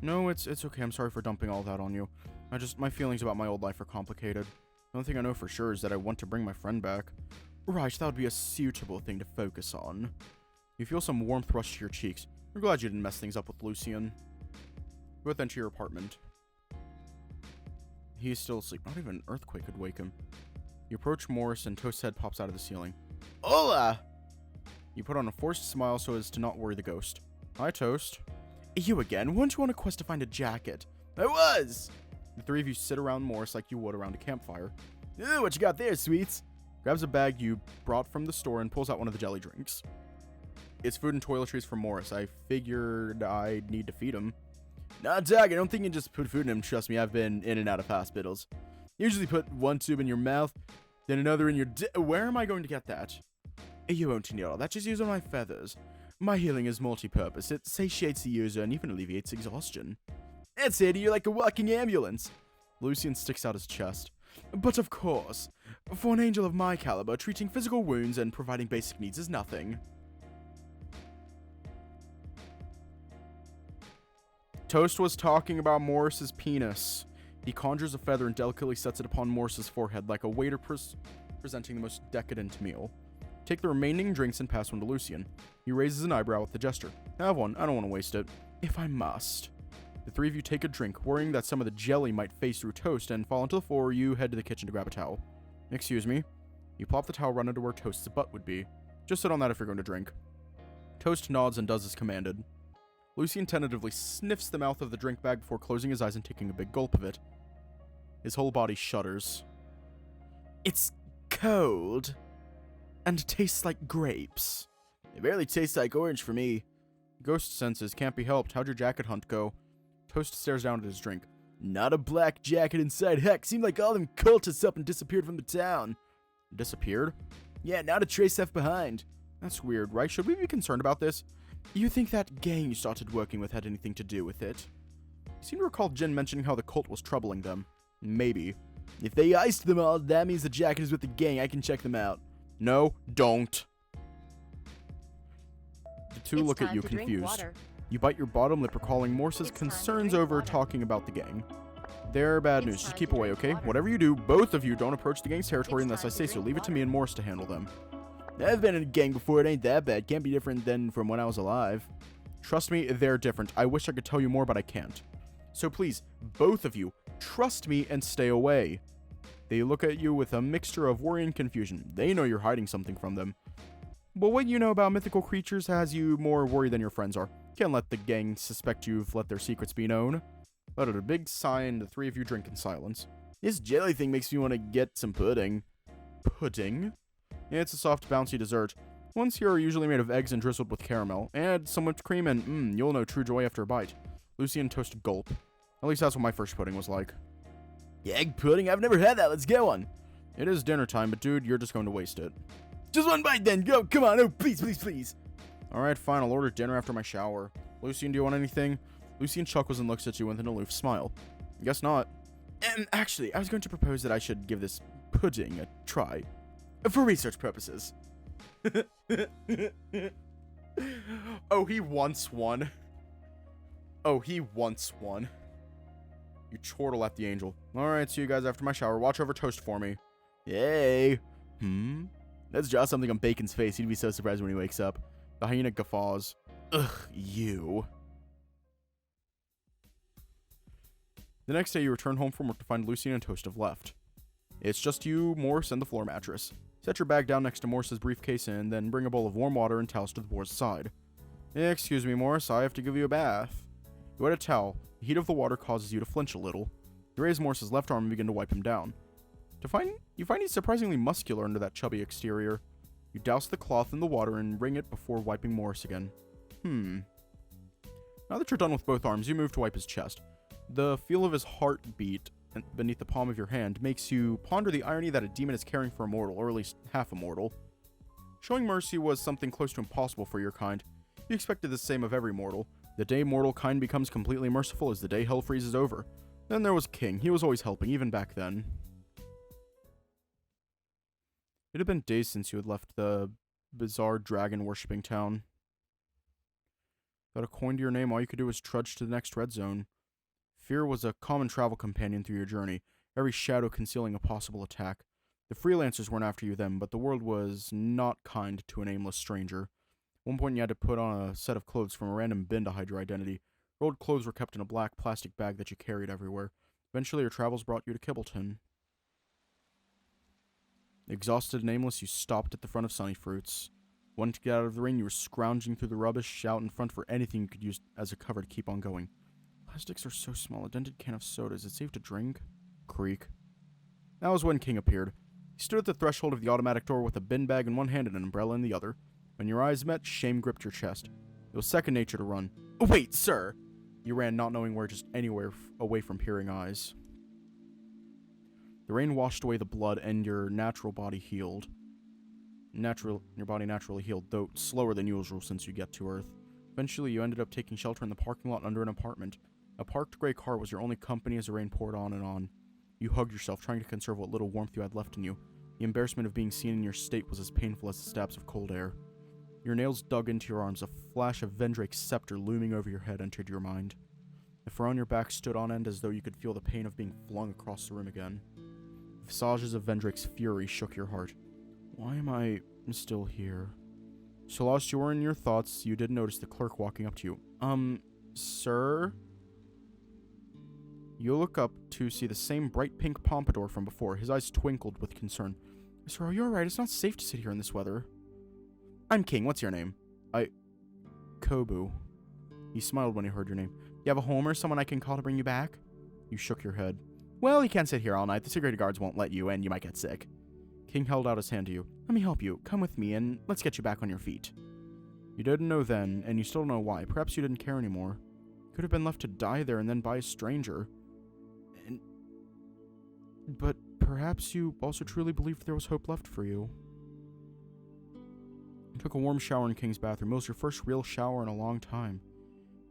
No, it's okay. I'm sorry for dumping all that on you. My feelings about my old life are complicated. The only thing I know for sure is that I want to bring my friend back. Right, that would be a suitable thing to focus on. You feel some warmth rush to your cheeks. We're glad you didn't mess things up with Lucian. You both enter your apartment. He's still asleep. Not even an earthquake could wake him. You approach Morris and Toast's head pops out of the ceiling. Hola! You put on a forced smile so as to not worry the ghost. Hi, Toast. You again? Weren't you on a quest to find a jacket? I was! The three of you sit around Morris like you would around a campfire. Ooh, what you got there, sweets? Grabs a bag you brought from the store and pulls out one of the jelly drinks. It's food and toiletries for Morris. I figured I'd need to feed him. Nah, Doc, I don't think you can just put food in him. Trust me, I've been in and out of hospitals. Usually put one tube in your mouth, then another in your Where am I going to get that? You won't need all that. Just use all my feathers. My healing is multi-purpose. It satiates the user and even alleviates exhaustion. That's it. You're like a walking ambulance. Lucian sticks out his chest. But of course, for an angel of my caliber, treating physical wounds and providing basic needs is nothing. Toast was talking about Morris's penis. He conjures a feather and delicately sets it upon Morris's forehead like a waiter presenting the most decadent meal. Take the remaining drinks and pass one to Lucian. He raises an eyebrow with the gesture. Have one. I don't want to waste it. If I must. The three of you take a drink, worrying that some of the jelly might phase through Toast and fall onto the floor. You head to the kitchen to grab a towel. Excuse me. You plop the towel right into where Toast's butt would be. Just sit on that if you're going to drink. Toast nods and does as commanded. Lucian tentatively sniffs the mouth of the drink bag before closing his eyes and taking a big gulp of it. His whole body shudders. It's cold. And tastes like grapes. It barely tastes like orange for me. Ghost senses can't be helped. How'd your jacket hunt go? Toast stares down at his drink. Not a black jacket inside. Heck, seemed like all them cultists up and disappeared from the town. Disappeared? Yeah, not a trace left behind. That's weird, right? Should we be concerned about this? You think that gang you started working with had anything to do with it? You seem to recall Jin mentioning how the cult was troubling them. Maybe. If they iced them all, that means the jacket is with the gang. I can check them out. No, don't. The two look at you confused. You bite your bottom lip, recalling Morse's concerns over talking about the gang. They're bad news. Just keep away, okay? Whatever you do, both of you don't approach the gang's territory unless I say so. Leave it to me and Morse to handle them. I've been in a gang before. It ain't that bad. Can't be different than from when I was alive. Trust me, they're different. I wish I could tell you more, but I can't. So please, both of you, trust me and stay away. They look at you with a mixture of worry and confusion. They know you're hiding something from them. But what you know about mythical creatures has you more worried than your friends are. Can't let the gang suspect you've let their secrets be known. Uttered a big sigh and the three of you drink in silence. This jelly thing makes me want to get some pudding. Pudding? Yeah, it's a soft, bouncy dessert. Ones here are usually made of eggs and drizzled with caramel. Add some whipped cream and, you'll know true joy after a bite. Lucian toast gulp. At least that's what my first pudding was like. Egg pudding? I've never had that. Let's get one. It is dinner time, but dude, you're just going to waste it. Just one bite then. Go. Come on. Oh, please, please, please. Alright, fine. I'll order dinner after my shower. Lucian, do you want anything? Lucian chuckles and looks at you with an aloof smile. Guess not. Actually, I was going to propose that I should give this pudding a try. For research purposes. Oh, he wants one. Oh, he wants one. You chortle at the angel. Alright, see you guys after my shower. Watch over Toast for me. Yay. Let's draw something on Bacon's face. He'd be so surprised when he wakes up. The hyena guffaws. Ugh, you. The next day, you return home from work to find Lucian and Toast have left. It's just you, Morse, and the floor mattress. Set your bag down next to Morse's briefcase and then bring a bowl of warm water and towels to the boar's side. Excuse me, Morse, I have to give you a bath. You wet a towel. The heat of the water causes you to flinch a little. You raise Morse's left arm and begin to wipe him down. You find he's surprisingly muscular under that chubby exterior. You douse the cloth in the water and wring it before wiping Morse again. Now that you're done with both arms, you move to wipe his chest. The feel of his heartbeat beneath the palm of your hand makes you ponder the irony that a demon is caring for a mortal, or at least half a mortal. Showing mercy was something close to impossible for your kind. You expected the same of every mortal. The day mortal kind becomes completely merciful is the day hell freezes over. Then there was King. He was always helping, even back then. It had been days since you had left the bizarre dragon-worshipping town. Without a coin to your name, all you could do was trudge to the next red zone. Fear was a common travel companion through your journey, every shadow concealing a possible attack. The freelancers weren't after you then, but the world was not kind to an aimless stranger. At one point you had to put on a set of clothes from a random bin to hide your identity. Your old clothes were kept in a black plastic bag that you carried everywhere. Eventually your travels brought you to Kibbleton. Exhausted and aimless, you stopped at the front of Sunny Fruits. Wanting to get out of the rain, you were scrounging through the rubbish out in front for anything you could use as a cover to keep on going. Plastics are so small. A dented can of soda. Is it safe to drink? Creak. That was when King appeared. He stood at the threshold of the automatic door with a bin bag in one hand and an umbrella in the other. When your eyes met, shame gripped your chest. It was second nature to run. Wait, sir! You ran, not knowing where, just anywhere away from peering eyes. The rain washed away the blood, and your natural body healed. Your body naturally healed, though slower than usual since you get to Earth. Eventually, you ended up taking shelter in the parking lot under an apartment. A parked gray car was your only company as the rain poured on and on. You hugged yourself, trying to conserve what little warmth you had left in you. The embarrassment of being seen in your state was as painful as the stabs of cold air. Your nails dug into your arms. A flash of Vendrake's scepter looming over your head entered your mind. The fur on your back stood on end as though you could feel the pain of being flung across the room again. The visages of Vendrake's fury shook your heart. Why am I still here? So lost you were in your thoughts, you did notice the clerk walking up to you. Sir? You look up to see the same bright pink pompadour from before. His eyes twinkled with concern. Sir, are you alright? It's not safe to sit here in this weather. I'm King. What's your name? Kobu. He smiled when he heard your name. You have a home or someone I can call to bring you back? You shook your head. Well, you can't sit here all night. The security guards won't let you, and you might get sick. King held out his hand to you. Let me help you. Come with me, and let's get you back on your feet. You didn't know then, and you still don't know why. Perhaps you didn't care anymore. You could have been left to die there and then by a stranger. But perhaps you also truly believed there was hope left for you. You took a warm shower in King's bathroom. It was your first real shower in a long time.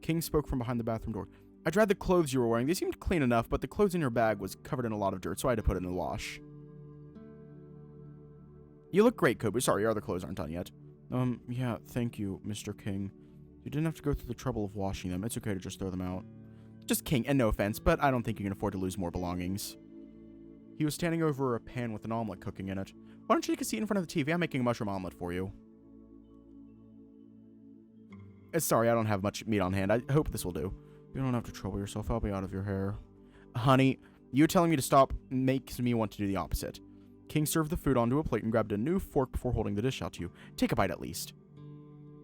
King spoke from behind the bathroom door. I dried the clothes you were wearing. They seemed clean enough, but the clothes in your bag was covered in a lot of dirt, so I had to put it in the wash. You look great, Kobu. Sorry, your other clothes aren't done yet. Yeah, thank you, Mr. King. You didn't have to go through the trouble of washing them. It's okay to just throw them out. Just King, and no offense, but I don't think you can afford to lose more belongings. He was standing over a pan with an omelet cooking in it. Why don't you take a seat in front of the TV? I'm making a mushroom omelet for you. Sorry, I don't have much meat on hand. I hope this will do. You don't have to trouble yourself. I'll be out of your hair. Honey, you telling me to stop makes me want to do the opposite. King served the food onto a plate and grabbed a new fork before holding the dish out to you. Take a bite at least.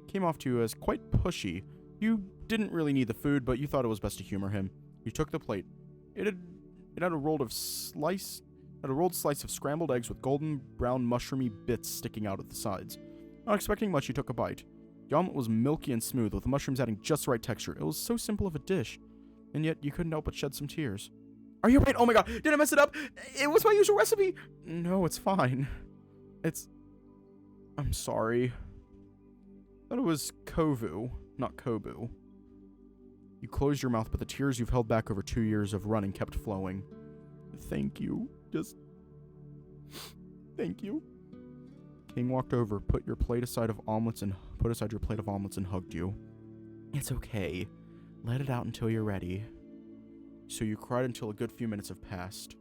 Came off to you as quite pushy. You didn't really need the food, but you thought it was best to humor him. You took the plate. It had a rolled slice of scrambled eggs with golden brown mushroomy bits sticking out at the sides. Not expecting much, you took a bite. The omelet was milky and smooth, with the mushrooms adding just the right texture. It was so simple of a dish, and yet you couldn't help but shed some tears. Are you right? Oh my god, did I mess it up? It was my usual recipe! No, it's fine. I'm sorry. I thought it was Kovu, not Kobu. You closed your mouth, but the tears you've held back over 2 years of running kept flowing. Thank you. Thank you. King walked over, put aside your plate of omelets and hugged you. It's okay. Let it out until you're ready. So you cried until a good few minutes have passed.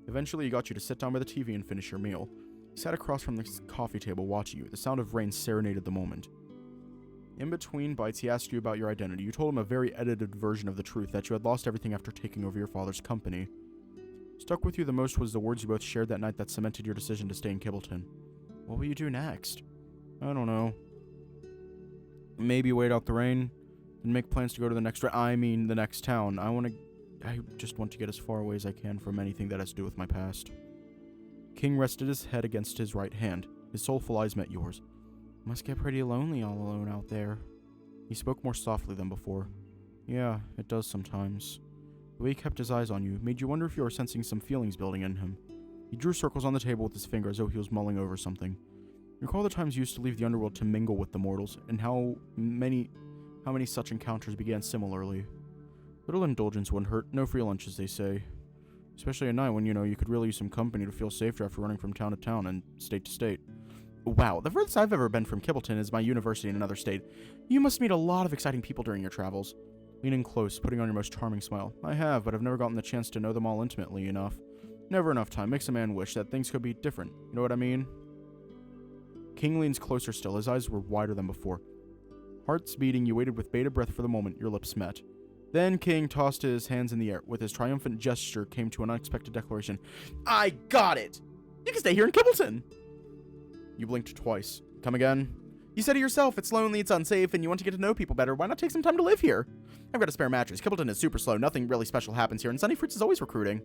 Eventually, he got you to sit down by the TV and finish your meal. He sat across from the coffee table watching you. The sound of rain serenaded the moment. In between bites, he asked you about your identity. You told him a very edited version of the truth, that you had lost everything after taking over your father's company. Stuck with you the most was the words you both shared that night that cemented your decision to stay in Kibbleton. What will you do next? I don't know. Maybe wait out the rain, and make plans to go to the next town. I just want to get as far away as I can from anything that has to do with my past. King rested his head against his right hand. His soulful eyes met yours. Must get pretty lonely all alone out there. He spoke more softly than before. Yeah, it does sometimes. The way he kept his eyes on you made you wonder if you were sensing some feelings building in him. He drew circles on the table with his finger as though he was mulling over something. Recall the times you used to leave the underworld to mingle with the mortals, and how many such encounters began similarly. Little indulgence wouldn't hurt, no free lunch, as they say. Especially at night when, you could really use some company to feel safer after running from town to town and state to state. Wow, the furthest I've ever been from Kibbleton is my university in another state. You must meet a lot of exciting people during your travels. Leaning close, putting on your most charming smile. I have, but I've never gotten the chance to know them all intimately enough. Never enough time makes a man wish that things could be different. You know what I mean? King leans closer still. His eyes were wider than before. Hearts beating, you waited with bated breath for the moment your lips met. Then King tossed his hands in the air. With his triumphant gesture came to an unexpected declaration. I got it! You can stay here in Kibbleton! You blinked twice. Come again? You said it yourself, it's lonely, it's unsafe, and you want to get to know people better. Why not take some time to live here? I've got a spare mattress. Kibbleton is super slow. Nothing really special happens here, and Sunny Fruits is always recruiting.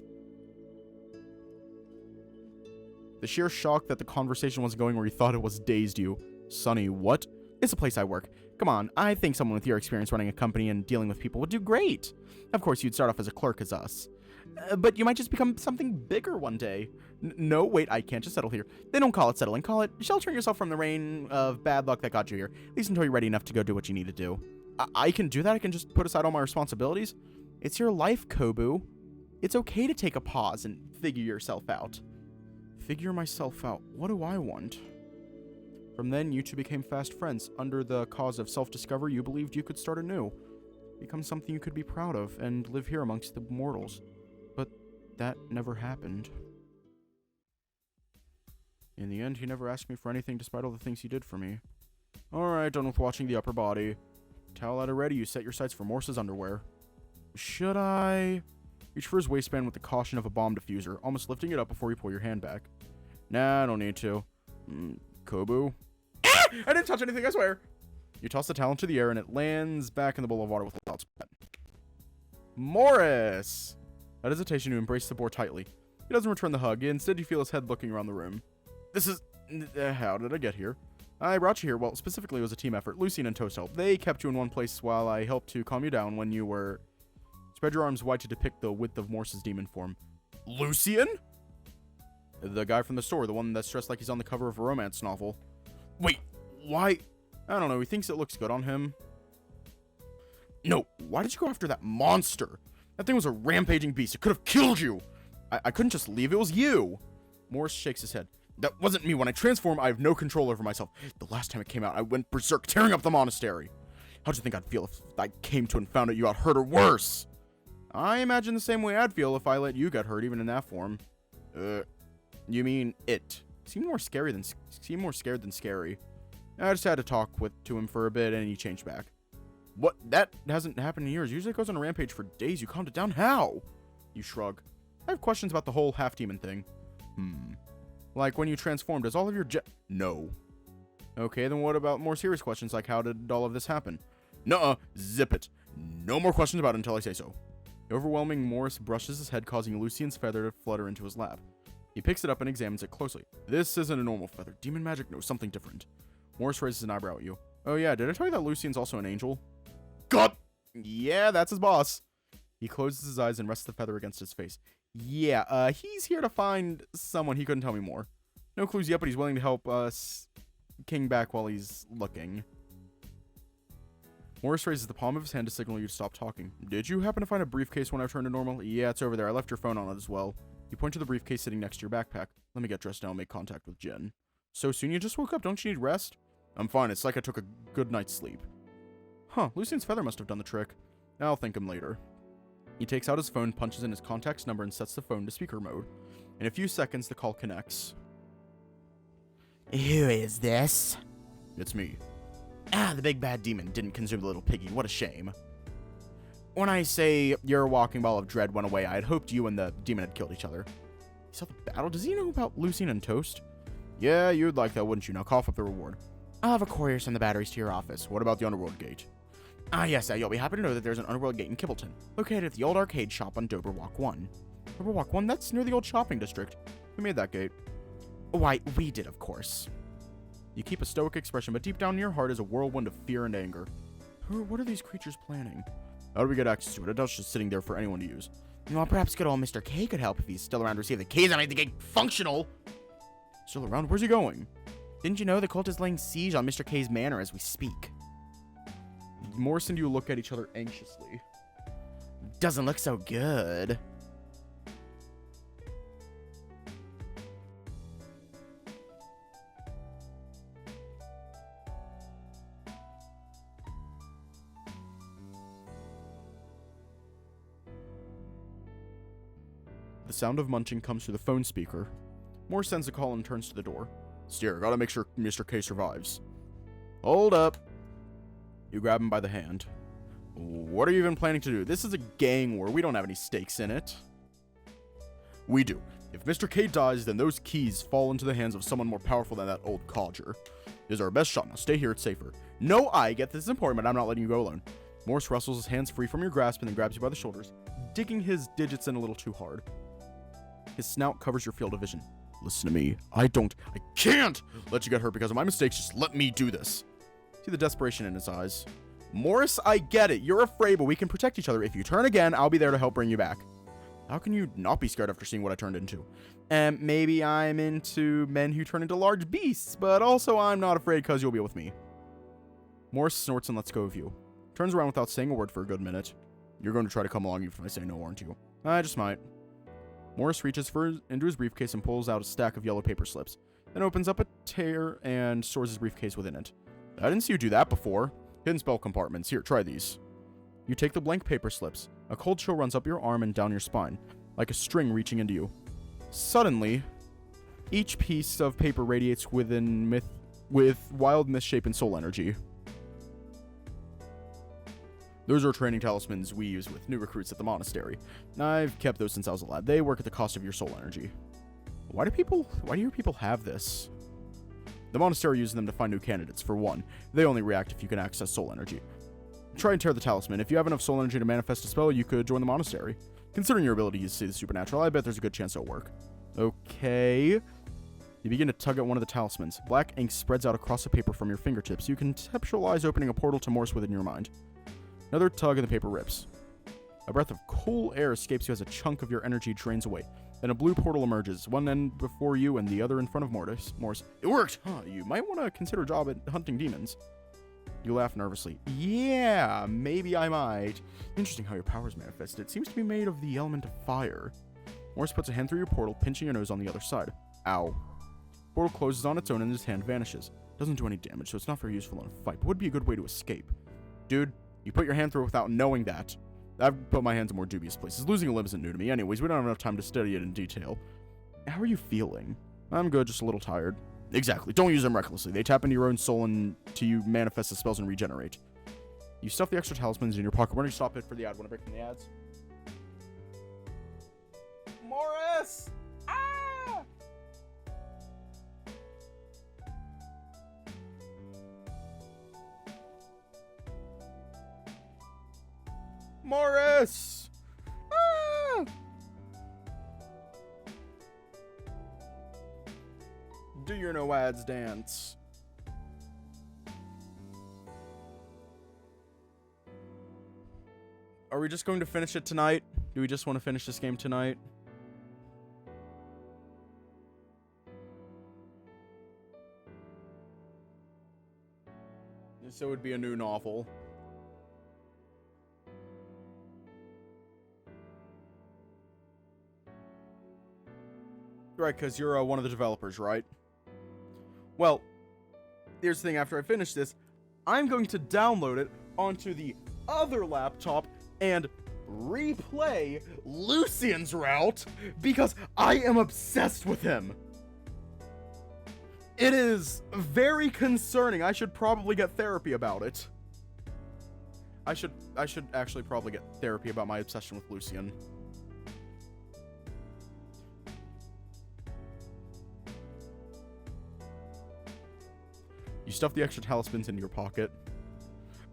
The sheer shock that the conversation was going where you thought it was dazed you. Sunny, what? It's a place I work. Come on, I think someone with your experience running a company and dealing with people would do great. Of course, you'd start off as a clerk as us. But you might just become something bigger one day. No, wait, I can't just settle here. They don't call it settling. Call it sheltering yourself from the rain of bad luck that got you here. At least until you're ready enough to go do what you need to do. I can do that? I can just put aside all my responsibilities? It's your life, Kobu. It's okay to take a pause and figure yourself out. Figure myself out? What do I want? From then, you two became fast friends. Under the cause of self-discovery, you believed you could start anew. Become something you could be proud of, and live here amongst the mortals. But that never happened. In the end, he never asked me for anything despite all the things he did for me. Alright, done with watching the upper body. Towel out already, you set your sights for Morse's underwear. Should I? Reach for his waistband with the caution of a bomb diffuser, almost lifting it up before you pull your hand back. Nah, I don't need to. Kobu? Ah! I didn't touch anything, I swear. You toss the towel into the air and it lands back in the bowl of water with a loud spat. Morris! Without hesitation, you embrace the boar tightly. He doesn't return the hug. Instead, you feel his head looking around the room. This is... how did I get here? I brought you here. Well, specifically, it was a team effort. Lucian and Toast helped. They kept you in one place while I helped to calm you down when you were... Spread your arms wide to depict the width of Morse's demon form. Lucian? The guy from the store, the one that's dressed like he's on the cover of a romance novel. Wait, why? I don't know, he thinks it looks good on him. No, why did you go after that monster? That thing was a rampaging beast. It could have killed you. I couldn't just leave. It was you. Morris shakes his head. That wasn't me. When I transform, I have no control over myself. The last time it came out, I went berserk, tearing up the monastery. How'd you think I'd feel if I came to and found out you got hurt or worse? I imagine the same way I'd feel if I let you get hurt, even in that form. You mean it? Seemed more scared than scary. I just had to talk to him for a bit, and he changed back. What? That hasn't happened in years. Usually it goes on a rampage for days. You calmed it down. How? You shrug. I have questions about the whole half-demon thing. Like when you transformed, does all of your No. Okay, then what about more serious questions, like how did all of this happen? Nuh-uh. Zip it. No more questions about it until I say so. The overwhelming Morris brushes his head, causing Lucian's feather to flutter into his lap. He picks it up and examines it closely. This isn't a normal feather. Demon magic? No, something different. Morris raises an eyebrow at you. Oh yeah, did I tell you that Lucian's also an angel? God! Yeah, that's his boss. He closes his eyes and rests the feather against his face. Yeah, he's here to find someone. He couldn't tell me more. No clues yet, but he's willing to help us King back while he's looking. Morris raises the palm of his hand to signal you to stop talking. Did you happen to find a briefcase when I returned to normal? Yeah, it's over there. I left your phone on it as well. You point to the briefcase sitting next to your backpack. Let me get dressed now and make contact with Jen. So soon? You just woke up. Don't you need rest? I'm fine. It's like I took a good night's sleep. Huh, Lucian's feather must have done the trick. I'll thank him later. He takes out his phone, punches in his contact's number, and sets the phone to speaker mode. In a few seconds, the call connects. Who is this? It's me. Ah, the big bad demon didn't consume the little piggy. What a shame. When I say your walking ball of dread went away, I had hoped you and the demon had killed each other. You saw the battle? Does he know about Lucian and Toast? Yeah, you'd like that, wouldn't you? Now cough up the reward. I'll have a courier send the batteries to your office. What about the underworld gate? Ah, yes, you'll be happy to know that there's an underworld gate in Kibbleton, located at the old arcade shop on Doberwalk 1. Doberwalk 1? That's near the old shopping district. Who made that gate? Why, we did, of course. You keep a stoic expression, but deep down in your heart is a whirlwind of fear and anger. What are these creatures planning? How do we get access to it? It's just sitting there for anyone to use. Well, perhaps good old Mr. K could help if he's still around to receive the keys and make the gate functional. Still around? Where's he going? Didn't you know the cult is laying siege on Mr. K's manor as we speak? Morris and you look at each other anxiously. Doesn't look so good. The sound of munching comes through the phone speaker. Morris sends a call and turns to the door. Steer, gotta make sure Mr. K survives. Hold up. You grab him by the hand. What are you even planning to do? This is a gang war. We don't have any stakes in it. We do. If Mr. K dies, then those keys fall into the hands of someone more powerful than that old codger. This is our best shot. Now stay here. It's safer. No, I get this is important, but I'm not letting you go alone. Morris wrestles his hands free from your grasp and then grabs you by the shoulders, digging his digits in a little too hard. His snout covers your field of vision. Listen to me. I can't let you get hurt because of my mistakes. Just let me do this. See the desperation in his eyes. Morris, I get it. You're afraid, but we can protect each other. If you turn again, I'll be there to help bring you back. How can you not be scared after seeing what I turned into? And maybe I'm into men who turn into large beasts, but also I'm not afraid because you'll be with me. Morris snorts and lets go of you. Turns around without saying a word for a good minute. You're going to try to come along even if I say no, aren't you? I just might. Morris reaches into his briefcase and pulls out a stack of yellow paper slips, then opens up a tear and stores his briefcase within it. I didn't see you do that before. Hidden spell compartments. Here, try these. You take the blank paper slips. A cold chill runs up your arm and down your spine, like a string reaching into you. Suddenly, each piece of paper radiates with wild misshapen soul energy. Those are training talismans we use with new recruits at the monastery. I've kept those since I was a lad. They work at the cost of your soul energy. Why do your people have this? The monastery uses them to find new candidates. For one, they only react if you can access soul energy. Try and tear the talisman. If you have enough soul energy to manifest a spell, you could join the monastery. Considering your ability to see the supernatural, I bet there's a good chance it'll work. Okay. You begin to tug at one of the talismans. Black ink spreads out across the paper from your fingertips. You conceptualize opening a portal to Morris within your mind. Another tug and the paper rips. A breath of cool air escapes you as a chunk of your energy drains away. Then a blue portal emerges, one end before you and the other in front of Morris. It worked! Huh, you might want to consider a job at hunting demons. You laugh nervously. Yeah, maybe I might. Interesting how your powers manifest. It seems to be made of the element of fire. Morris puts a hand through your portal, pinching your nose on the other side. Ow. Portal closes on its own and his hand vanishes. Doesn't do any damage, so it's not very useful in a fight, but would be a good way to escape. Dude, you put your hand through it without knowing that. I've put my hands in more dubious places. Losing a limb isn't new to me. Anyways, we don't have enough time to study it in detail. How are you feeling? I'm good, just a little tired. Exactly. Don't use them recklessly. They tap into your own soul until you manifest the spells and regenerate. You stuff the extra talismans in your pocket. When do you stop it for the ad? Want to break from the ads? Morris! Ah! Morris! Ah! Do your no ads dance. Are we just going to finish it tonight? Do we just want to finish this game tonight? So it would be a new novel. Right, because you're one of the developers, right? Well, here's the thing. After I finish this, I'm going to download it onto the other laptop and replay Lucian's route because I am obsessed with him. It is very concerning. I should probably get therapy about it. I should actually probably get therapy about my obsession with Lucian. You stuff the extra talismans into your pocket.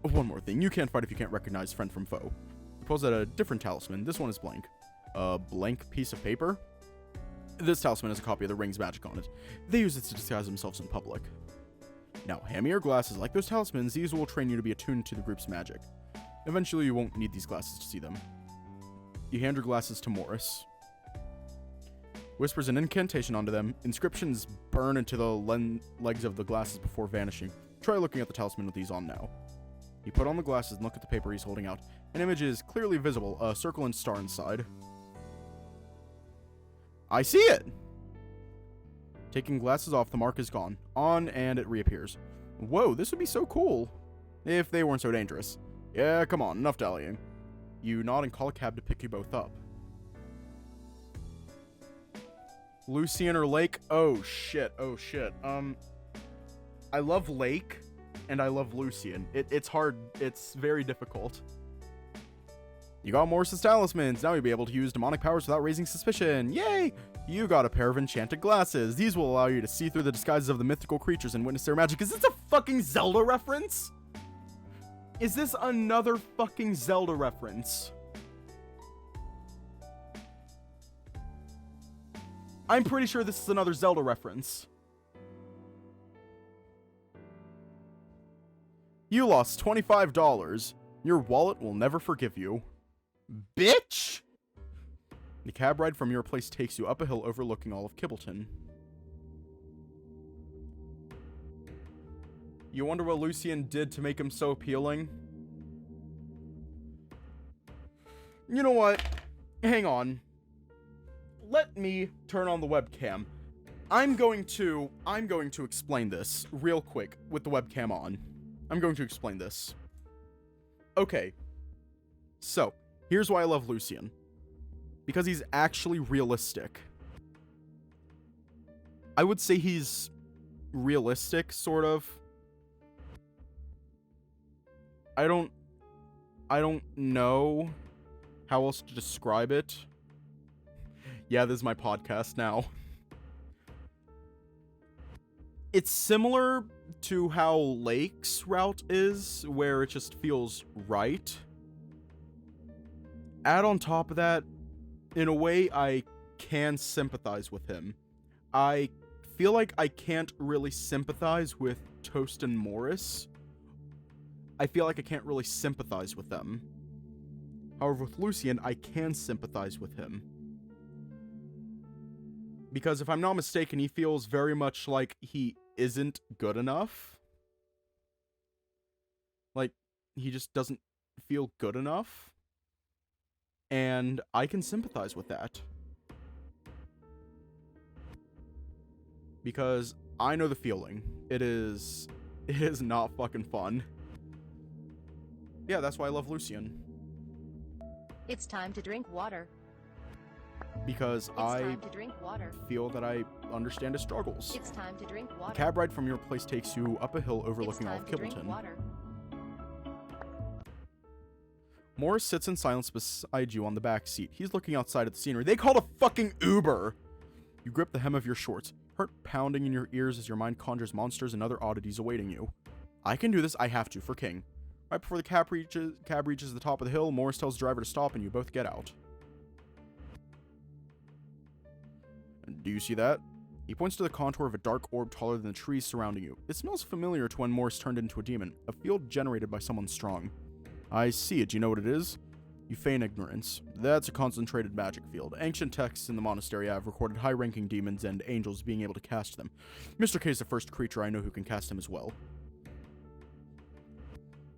Oh, one more thing. You can't fight if you can't recognize friend from foe. He pulls out a different talisman. This one is blank. A blank piece of paper? This talisman has a copy of the ring's magic on it. They use it to disguise themselves in public. Now, hand me your glasses. Like those talismans, these will train you to be attuned to the group's magic. Eventually, you won't need these glasses to see them. You hand your glasses to Morris. Whispers an incantation onto them. Inscriptions burn into the legs of the glasses before vanishing. Try looking at the talisman with these on now. You put on the glasses and look at the paper he's holding out. An image is clearly visible, a circle and star inside. I see it! Taking glasses off, the mark is gone. On, and it reappears. Whoa, this would be so cool. If they weren't so dangerous. Yeah, come on, enough dallying. You nod and call a cab to pick you both up. Lucian or Lake? Oh shit. I love Lake and I love Lucian. It's hard. It's very difficult. You got Morris's talismans. Now you'll be able to use demonic powers without raising suspicion. Yay! You got a pair of enchanted glasses. These will allow you to see through the disguises of the mythical creatures and witness their magic. Is this a fucking Zelda reference? Is this another fucking Zelda reference? I'm pretty sure this is another Zelda reference. You lost $25. Your wallet will never forgive you. Bitch! The cab ride from your place takes you up a hill overlooking all of Kibbleton. You wonder what Lucian did to make him so appealing? You know what? Hang on. Let me turn on the webcam. I'm going to explain this real quick with the webcam on. I'm going to explain this. Okay. So, here's why I love Lucian. Because he's actually realistic. I would say he's realistic, sort of. I don't know how else to describe it. Yeah, this is my podcast now. It's similar to how Lake's route is, where it just feels right. Add on top of that, in a way, I can sympathize with him. I feel like I can't really sympathize with Toast and Morris. I feel like I can't really sympathize with them. However, with Lucian, I can sympathize with him. Because if I'm not mistaken, he feels very much like he isn't good enough. Like, he just doesn't feel good enough. And I can sympathize with that. Because I know the feeling. It is not fucking fun. Yeah, that's why I love Lucian. It's time to drink water. Because It's I time to drink water. feel that I understand his struggles. It's time to drink water. The cab ride from your place takes you up a hill overlooking all of It's time to drink Kibbleton. water. Morris sits in silence beside you on the back seat. He's looking outside at the scenery. They called a fucking Uber! You grip the hem of your shorts, heart pounding in your ears as your mind conjures monsters and other oddities awaiting you. I can do this, I have to, for King. Right before the cab reaches the top of the hill, Morris tells the driver to stop and you both get out. Do you see that? He points to the contour of a dark orb taller than the trees surrounding you. It smells familiar to when Morris turned into a demon, a field generated by someone strong. I see it. Do you know what it is? You feign ignorance. That's a concentrated magic field. Ancient texts in the monastery have recorded high-ranking demons and angels being able to cast them. Mr. K is the first creature I know who can cast them as well.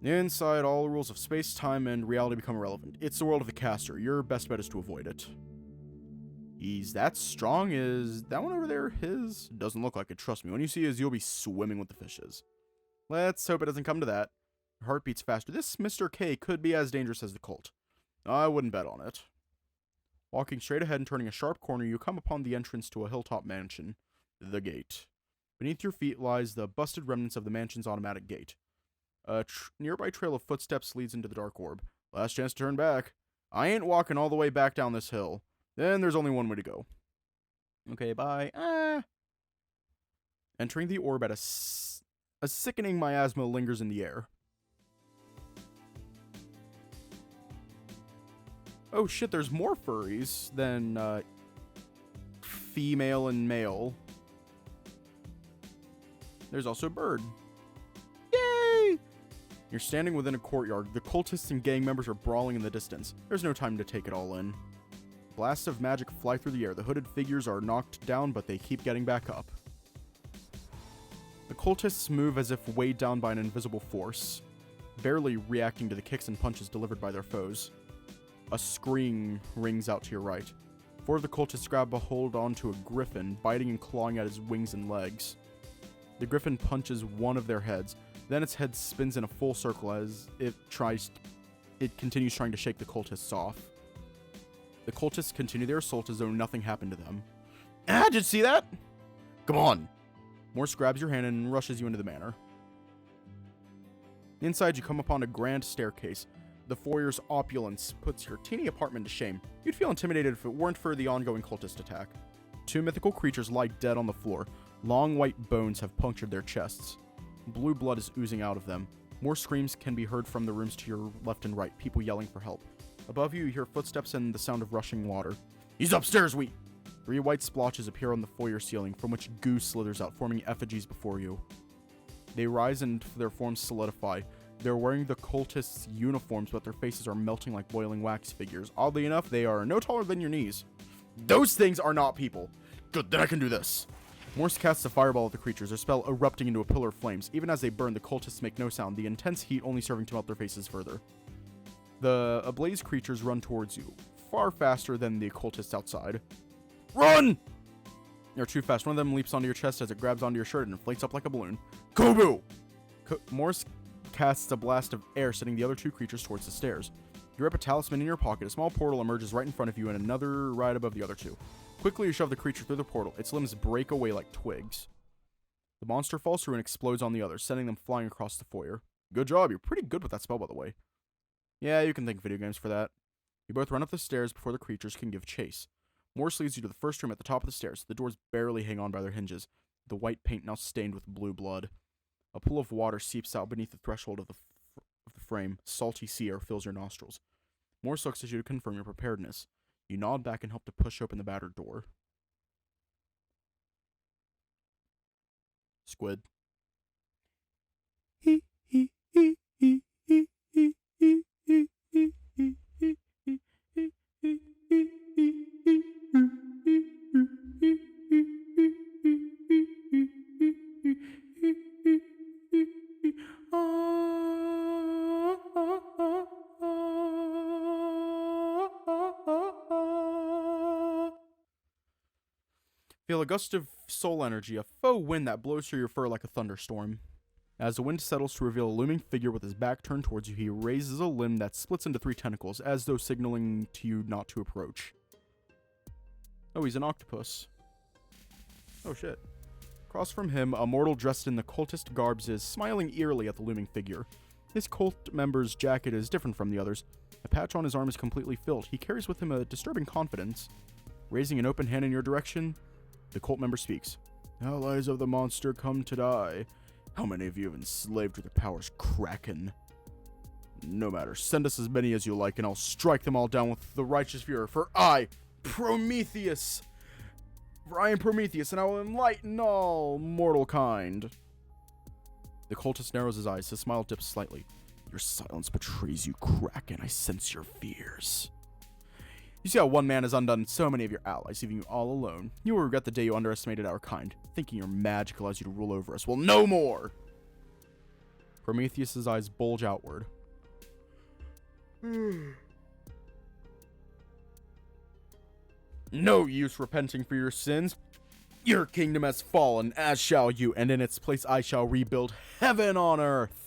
Inside, all the rules of space, time, and reality become irrelevant. It's the world of the caster. Your best bet is to avoid it. He's that strong. Is that one over there his? Doesn't look like it. Trust me. When you see his, you'll be swimming with the fishes. Let's hope it doesn't come to that. Your heart beats faster. This Mr. K could be as dangerous as the cult. I wouldn't bet on it. Walking straight ahead and turning a sharp corner, you come upon the entrance to a hilltop mansion. The gate. Beneath your feet lies the busted remnants of the mansion's automatic gate. A nearby trail of footsteps leads into the dark orb. Last chance to turn back. I ain't walking all the way back down this hill. Then there's only one way to go. Okay, bye. Entering the orb at a sickening miasma lingers in the air. Oh shit, there's more furries than female and male. There's also a bird. Yay! You're standing within a courtyard. The cultists and gang members are brawling in the distance. There's no time to take it all in. Blasts of magic fly through the air. The hooded figures are knocked down, but they keep getting back up. The cultists move as if weighed down by an invisible force, barely reacting to the kicks and punches delivered by their foes. A scream rings out to your right. Four of the cultists grab a hold onto a griffin, biting and clawing at his wings and legs. The griffin punches one of their heads. Then its head spins in a full circle as it continues trying to shake the cultists off. The cultists continue their assault as though nothing happened to them. Ah, did you see that? Come on. Morse grabs your hand and rushes you into the manor. Inside, you come upon a grand staircase. The foyer's opulence puts your teeny apartment to shame. You'd feel intimidated if it weren't for the ongoing cultist attack. 2 mythical creatures lie dead on the floor. Long white bones have punctured their chests. Blue blood is oozing out of them. More screams can be heard from the rooms to your left and right, people yelling for help. Above you, you hear footsteps and the sound of rushing water. He's upstairs, 3 white splotches appear on the foyer ceiling, from which goo slithers out, forming effigies before you. They rise and their forms solidify. They're wearing the cultists' uniforms, but their faces are melting like boiling wax figures. Oddly enough, they are no taller than your knees. Those things are not people. Good, then I can do this. Morse casts a fireball at the creatures, their spell erupting into a pillar of flames. Even as they burn, the cultists make no sound, the intense heat only serving to melt their faces further. The ablaze creatures run towards you, far faster than the cultists outside. Run! You're too fast. One of them leaps onto your chest as it grabs onto your shirt and inflates up like a balloon. Kobu! Morse casts a blast of air, sending the other 2 creatures towards the stairs. You rip a talisman in your pocket. A small portal emerges right in front of you and another right above the other 2. Quickly, you shove the creature through the portal. Its limbs break away like twigs. The monster falls through and explodes on the others, sending them flying across the foyer. Good job. You're pretty good with that spell, by the way. Yeah, you can thank video games for that. You both run up the stairs before the creatures can give chase. Morse leads you to the first room at the top of the stairs. The doors barely hang on by their hinges, the white paint now stained with blue blood. A pool of water seeps out beneath the threshold of the frame. Salty sea air fills your nostrils. Morse looks at you to confirm your preparedness. You nod back and help to push open the battered door. Squid. Feel a gust of soul energy, a faux wind that blows through your fur like a thunderstorm. As the wind settles to reveal a looming figure with his back turned towards you, he raises a limb that splits into 3 tentacles, as though signaling to you not to approach. Oh, he's an octopus. Oh shit. Across from him, a mortal dressed in the cultist garbs is smiling eerily at the looming figure. This cult member's jacket is different from the others. A patch on his arm is completely filled. He carries with him a disturbing confidence. Raising an open hand in your direction, the cult member speaks. Allies of the monster come to die. How many of you have enslaved with your powers, Kraken? No matter, send us as many as you like, and I'll strike them all down with the righteous fury. For I am Prometheus, and I will enlighten all mortal kind. The cultist narrows his eyes. His smile dips slightly. Your silence betrays you, Kraken. I sense your fears. You see how one man has undone so many of your allies, leaving you all alone. You will regret the day you underestimated our kind, thinking your magic allows you to rule over us. Well, no more! Prometheus's eyes bulge outward. No use repenting for your sins. Your kingdom has fallen, as shall you, and in its place I shall rebuild heaven on earth.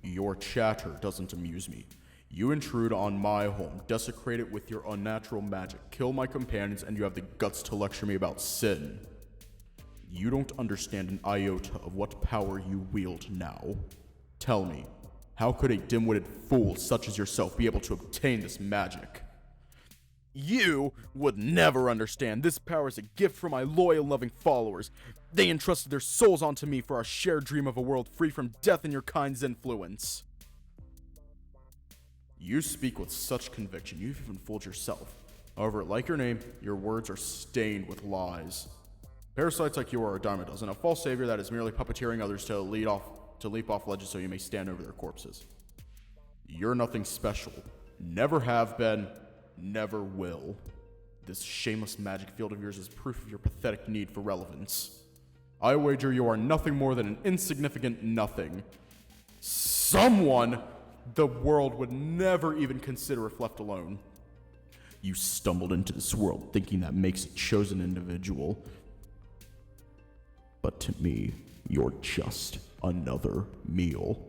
Your chatter doesn't amuse me. You intrude on my home, desecrate it with your unnatural magic, kill my companions, and you have the guts to lecture me about sin. You don't understand an iota of what power you wield now. Tell me, how could a dim-witted fool such as yourself be able to obtain this magic? You would never understand. This power is a gift from my loyal, loving followers. They entrusted their souls onto me for our shared dream of a world free from death and your kind's influence. You speak with such conviction, you've even fooled yourself. However, like your name, your words are stained with lies. Parasites like you are a dime a dozen, a false savior that is merely puppeteering others to leap off ledges so you may stand over their corpses. You're nothing special. Never have been, never will. This shameless magic field of yours is proof of your pathetic need for relevance. I wager you are nothing more than an insignificant nothing. Someone the world would never even consider if left alone. You stumbled into this world thinking that makes a chosen individual. But to me, you're just another meal.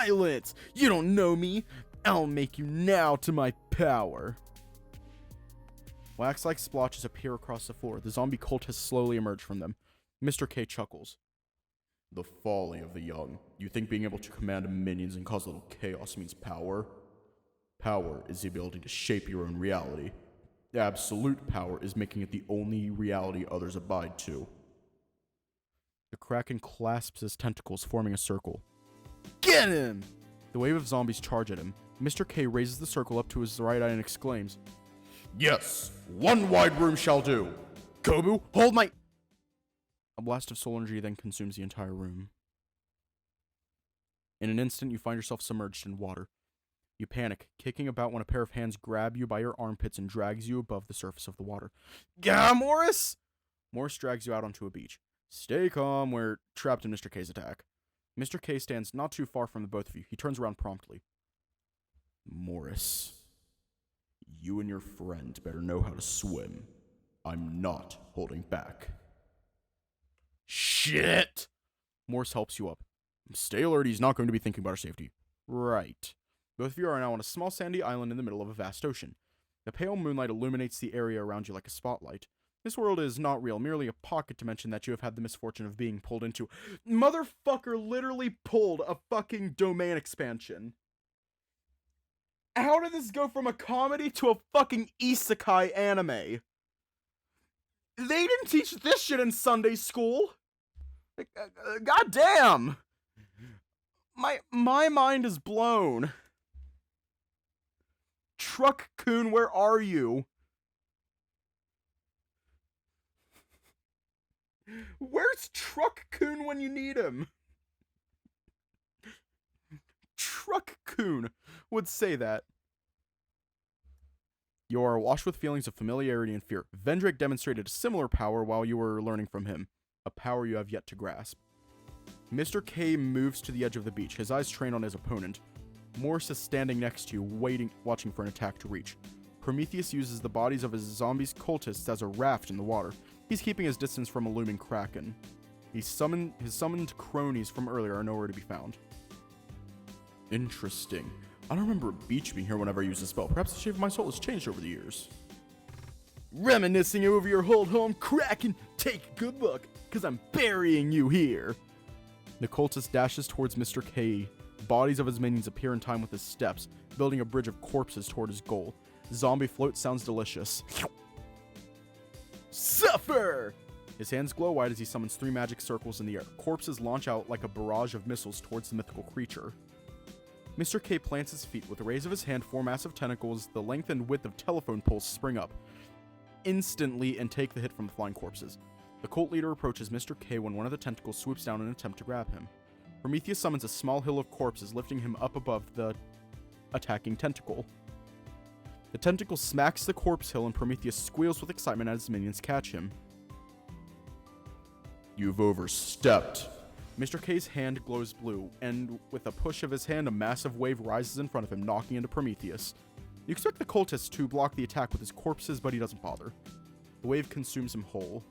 Silence! You don't know me! I'll make you now to my power. Wax-like splotches appear across the floor. The zombie cultists slowly emerge from them. Mr. K chuckles. The folly of the young. You think being able to command minions and cause little chaos means power? Power is the ability to shape your own reality. Absolute power is making it the only reality others abide to. The Kraken clasps his tentacles, forming a circle. Get him! The wave of zombies charge at him. Mr. K raises the circle up to his right eye and exclaims, Yes! One wide room shall do! Kobu, hold my... A blast of soul energy then consumes the entire room. In an instant, you find yourself submerged in water. You panic, kicking about when a pair of hands grab you by your armpits and drags you above the surface of the water. Gah, Morris! Morris drags you out onto a beach. Stay calm, we're trapped in Mr. K's attack. Mr. K stands not too far from the both of you. He turns around promptly. Morris, you and your friend better know how to swim. I'm not holding back. Shit! Morris helps you up. Stay alert, he's not going to be thinking about our safety. Right. Both of you are now on a small sandy island in the middle of a vast ocean. The pale moonlight illuminates the area around you like a spotlight. This world is not real, merely a pocket dimension that you have had the misfortune of being pulled into. Motherfucker literally pulled a fucking domain expansion. How did this go from a comedy to a fucking isekai anime? They didn't teach this shit in Sunday school. God damn. My mind is blown. Truck-kun, where are you? Where's Truck-kun when you need him? Truck-kun would say that. You are awash with feelings of familiarity and fear. Vendrake demonstrated a similar power while you were learning from him, a power you have yet to grasp. Mr. K moves to the edge of the beach, his eyes trained on his opponent. Morris is standing next to you, watching for an attack to reach. Prometheus uses the bodies of his zombies cultists as a raft in the water. He's keeping his distance from a looming kraken. His summoned cronies from earlier are nowhere to be found. Interesting. I don't remember a beach being here whenever I use a spell. Perhaps the shape of my soul has changed over the years. Reminiscing over your old home, Kraken, take good luck, because I'm burying you here. The cultist dashes towards Mr. K. Bodies of his minions appear in time with his steps, building a bridge of corpses toward his goal. Zombie float sounds delicious. Suffer! His hands glow white as he summons 3 magic circles in the air. Corpses launch out like a barrage of missiles towards the mythical creature. Mr. K plants his feet. With a raise of his hand, 4 massive tentacles, the length and width of telephone poles, spring up instantly and take the hit from the flying corpses. The cult leader approaches Mr. K when one of the tentacles swoops down in an attempt to grab him. Prometheus summons a small hill of corpses, lifting him up above the attacking tentacle. The tentacle smacks the corpse hill and Prometheus squeals with excitement as his minions catch him. You've overstepped. Mr. K's hand glows blue, and with a push of his hand, a massive wave rises in front of him, knocking into Prometheus. You expect the cultist to block the attack with his corpses, but he doesn't bother. The wave consumes him whole.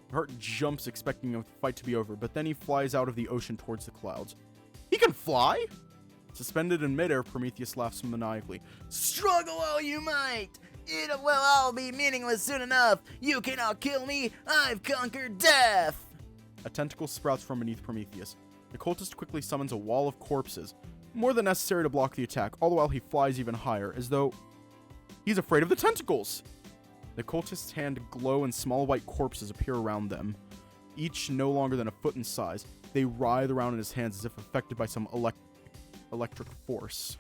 Your heart jumps, expecting the fight to be over, but then he flies out of the ocean towards the clouds. He can fly? Suspended in midair, Prometheus laughs maniacally. Struggle all you might! It will all be meaningless soon enough! You cannot kill me! I've conquered death! A tentacle sprouts from beneath Prometheus. The cultist quickly summons a wall of corpses, more than necessary to block the attack, all the while he flies even higher, as though he's afraid of the tentacles! The cultist's hand glow and small white corpses appear around them, each no longer than a foot in size. They writhe around in his hands as if affected by some electric force.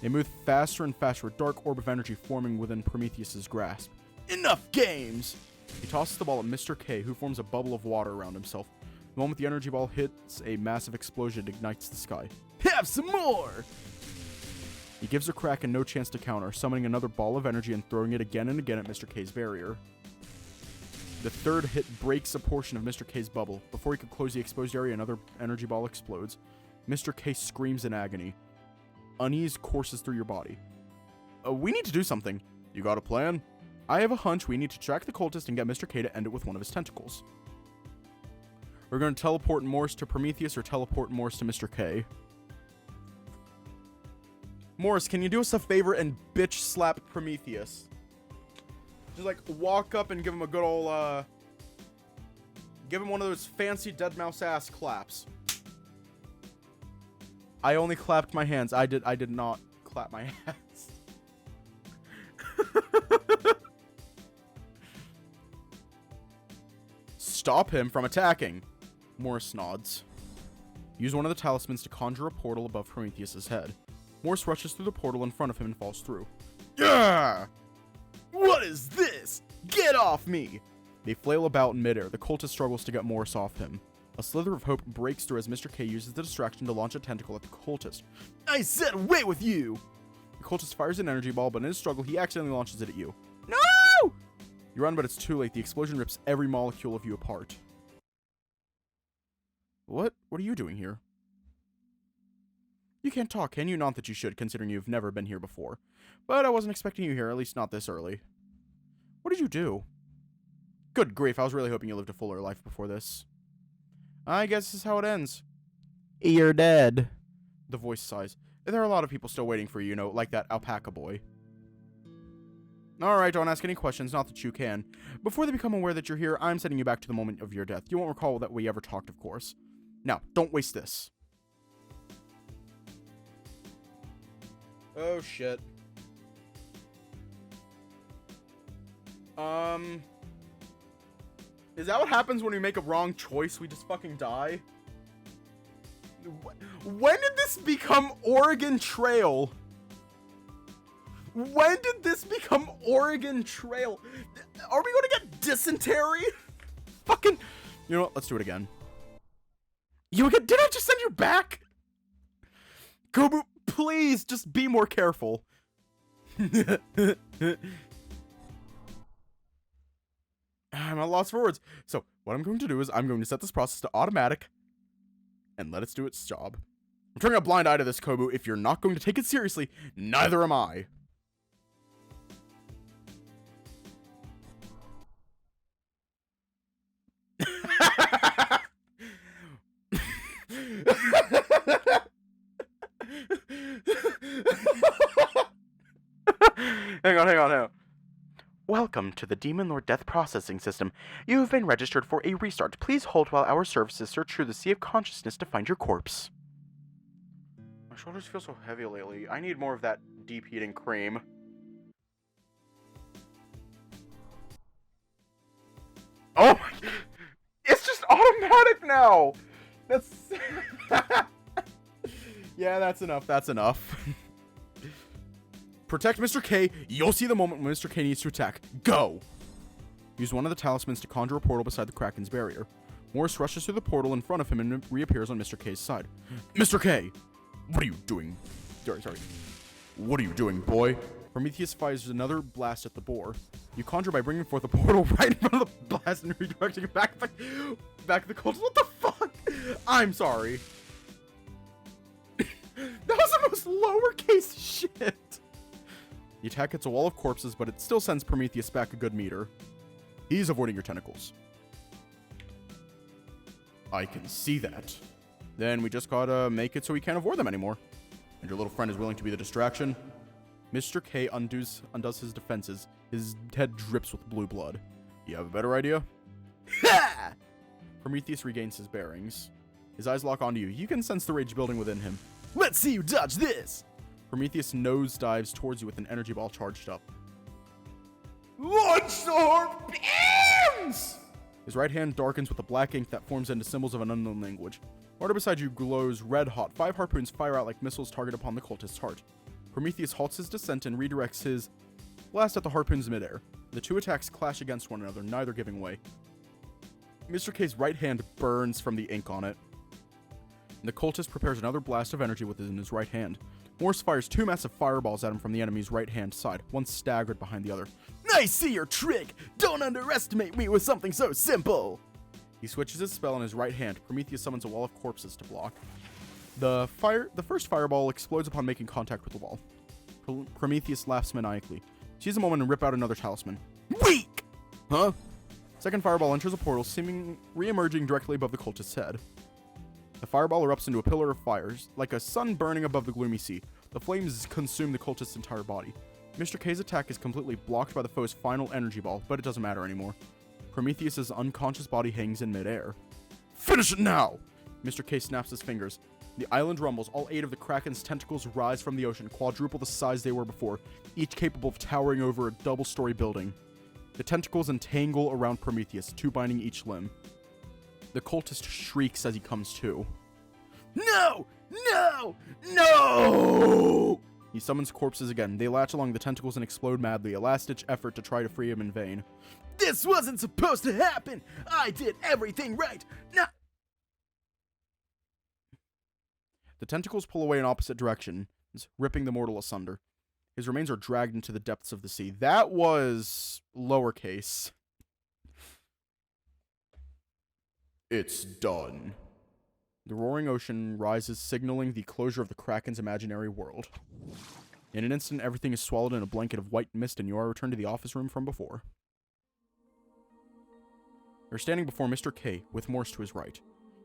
They move faster and faster, a dark orb of energy forming within Prometheus's grasp. Enough games! He tosses the ball at Mr. K, who forms a bubble of water around himself. The moment the energy ball hits, a massive explosion ignites the sky. Have some more! He gives the Kraken no chance to counter, summoning another ball of energy and throwing it again and again at Mr. K's barrier. The third hit breaks a portion of Mr. K's bubble. Before he could close the exposed area, another energy ball explodes. Mr. K screams in agony. Unease courses through your body. We need to do something. You got a plan? I have a hunch we need to track the cultist and get Mr. K to end it with one of his tentacles. We're going to teleport Morse to Prometheus or teleport Morse to Mr. K. Morse, can you do us a favor and bitch slap Prometheus? Just like walk up and give him a good old give him one of those fancy dead mouse ass claps. I only clapped my hands. I did not clap my hands. Stop him from attacking. Morse nods. Use one of the talismans to conjure a portal above Prometheus's head. Morse rushes through the portal in front of him and falls through. Yeah! What is this? Get off me! They flail about in midair. The cultist struggles to get Morse off him. A slither of hope breaks through as Mr. K uses the distraction to launch a tentacle at the cultist. I said away with you! The cultist fires an energy ball, but in his struggle, he accidentally launches it at you. No! You run, but it's too late. The explosion rips every molecule of you apart. What are you doing here? You can't talk, can you? Not that you should, considering you've never been here before. But I wasn't expecting you here, at least not this early. What did you do? Good grief, I was really hoping you lived a fuller life before this. I guess this is how it ends. You're dead. The voice sighs. There are a lot of people still waiting for you, like that alpaca boy. Alright, don't ask any questions, not that you can. Before they become aware that you're here, I'm sending you back to the moment of your death. You won't recall that we ever talked, of course. Now, don't waste this. Oh, shit. Is that what happens when we make a wrong choice? We just fucking die? When did this become Oregon Trail? When did this become Oregon Trail? Are we gonna get dysentery? Fucking... You know what? Let's do it again. You again? Did I just send you back? Kobu, please, just be more careful. I'm at a loss for words. So, what I'm going to do is I'm going to set this process to automatic and let it do its job. I'm turning a blind eye to this, Kobu. If you're not going to take it seriously, neither am I. Hang on. Welcome to the Demon Lord Death Processing System. You have been registered for a restart. Please hold while our services search through the sea of consciousness to find your corpse. My shoulders feel so heavy lately. I need more of that deep heating cream. Oh my... It's just automatic now! That's... Yeah, that's enough. Protect Mr. K. You'll see the moment when Mr. K needs to attack. Go! Use one of the talismans to conjure a portal beside the Kraken's barrier. Morse rushes through the portal in front of him and reappears on Mr. K's side. Mr. K! What are you doing? Sorry. What are you doing, boy? Prometheus fires another blast at the boar. You conjure by bringing forth a portal right in front of the blast and redirecting it back to the cultist. What the fuck? I'm sorry. That was the most lowercase shit. The attack hits a wall of corpses, but it still sends Prometheus back a good meter. He's avoiding your tentacles. I can see that. Then we just gotta make it so we can't avoid them anymore. And your little friend is willing to be the distraction. Mr. K undoes his defenses. His head drips with blue blood. You have a better idea? Ha! Prometheus regains his bearings. His eyes lock onto you. You can sense the rage building within him. Let's see you dodge this! Prometheus nosedives towards you with an energy ball charged up. Launch the harpoons! His right hand darkens with the black ink that forms into symbols of an unknown language. Water beside you glows red hot. 5 harpoons fire out like missiles target upon the cultist's heart. Prometheus halts his descent and redirects his blast at the harpoons midair. The two attacks clash against one another, neither giving way. Mr. K's right hand burns from the ink on it. And the cultist prepares another blast of energy within his right hand. Morse fires 2 massive fireballs at him from the enemy's right-hand side, one staggered behind the other. I see your trick! Don't underestimate me with something so simple! He switches his spell in his right hand. Prometheus summons a wall of corpses to block. The first fireball explodes upon making contact with the wall. Prometheus laughs maniacally. Seize a moment and rip out another talisman. Weak! Huh? Second fireball enters a portal, re-emerging directly above the cultist's head. The fireball erupts into a pillar of fires, like a sun burning above the gloomy sea. The flames consume the cultist's entire body. Mr. K's attack is completely blocked by the foe's final energy ball, but it doesn't matter anymore. Prometheus's unconscious body hangs in midair. Finish it now! Mr. K snaps his fingers. The island rumbles. All 8 of the Kraken's tentacles rise from the ocean, quadruple the size they were before, each capable of towering over a double-story building. The tentacles entangle around Prometheus, 2 binding each limb. The cultist shrieks as he comes to. No! No! No! He summons corpses again. They latch along the tentacles and explode madly, a last-ditch effort to try to free him in vain. This wasn't supposed to happen! I did everything right! No! The tentacles pull away in opposite directions, ripping the mortal asunder. His remains are dragged into the depths of the sea. That was lowercase. It's done. The roaring ocean rises, signaling the closure of the Kraken's imaginary world. In an instant, everything is swallowed in a blanket of white mist, and you are returned to the office room from before. You're standing before Mr. K, with Morse to his right.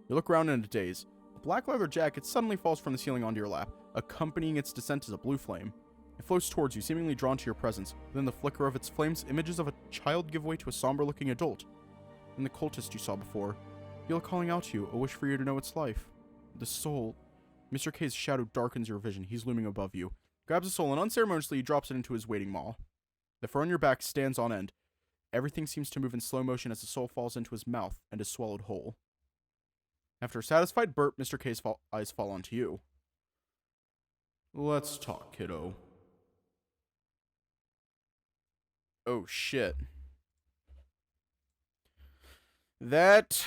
You look around in a daze. A black leather jacket suddenly falls from the ceiling onto your lap. Accompanying its descent is a blue flame. It floats towards you, seemingly drawn to your presence. Within the flicker of its flames, images of a child give way to a somber-looking adult. And the cultist you saw before. Feel it calling out to you, a wish for you to know its life. The soul. Mr. K's shadow darkens your vision. He's looming above you. Grabs the soul and unceremoniously drops it into his waiting maw. The fur on your back stands on end. Everything seems to move in slow motion as the soul falls into his mouth and is swallowed whole. After a satisfied burp, Mr. K's eyes fall onto you. Let's talk, kiddo. Oh, shit. That...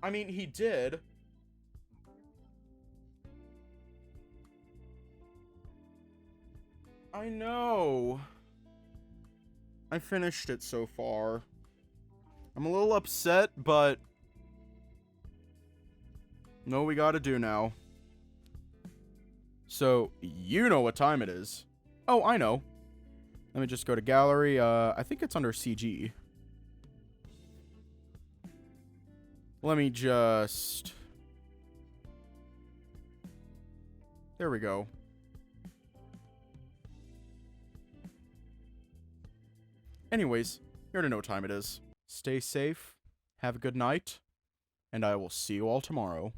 I mean, he did. I know. I finished it so far. I'm a little upset, but... know what we gotta do now. So, you know what time it is. Oh, I know. Let me just go to gallery. I think it's under CG. Let me just... there we go. Anyways, you already know what time it is. Stay safe, have a good night, and I will see you all tomorrow.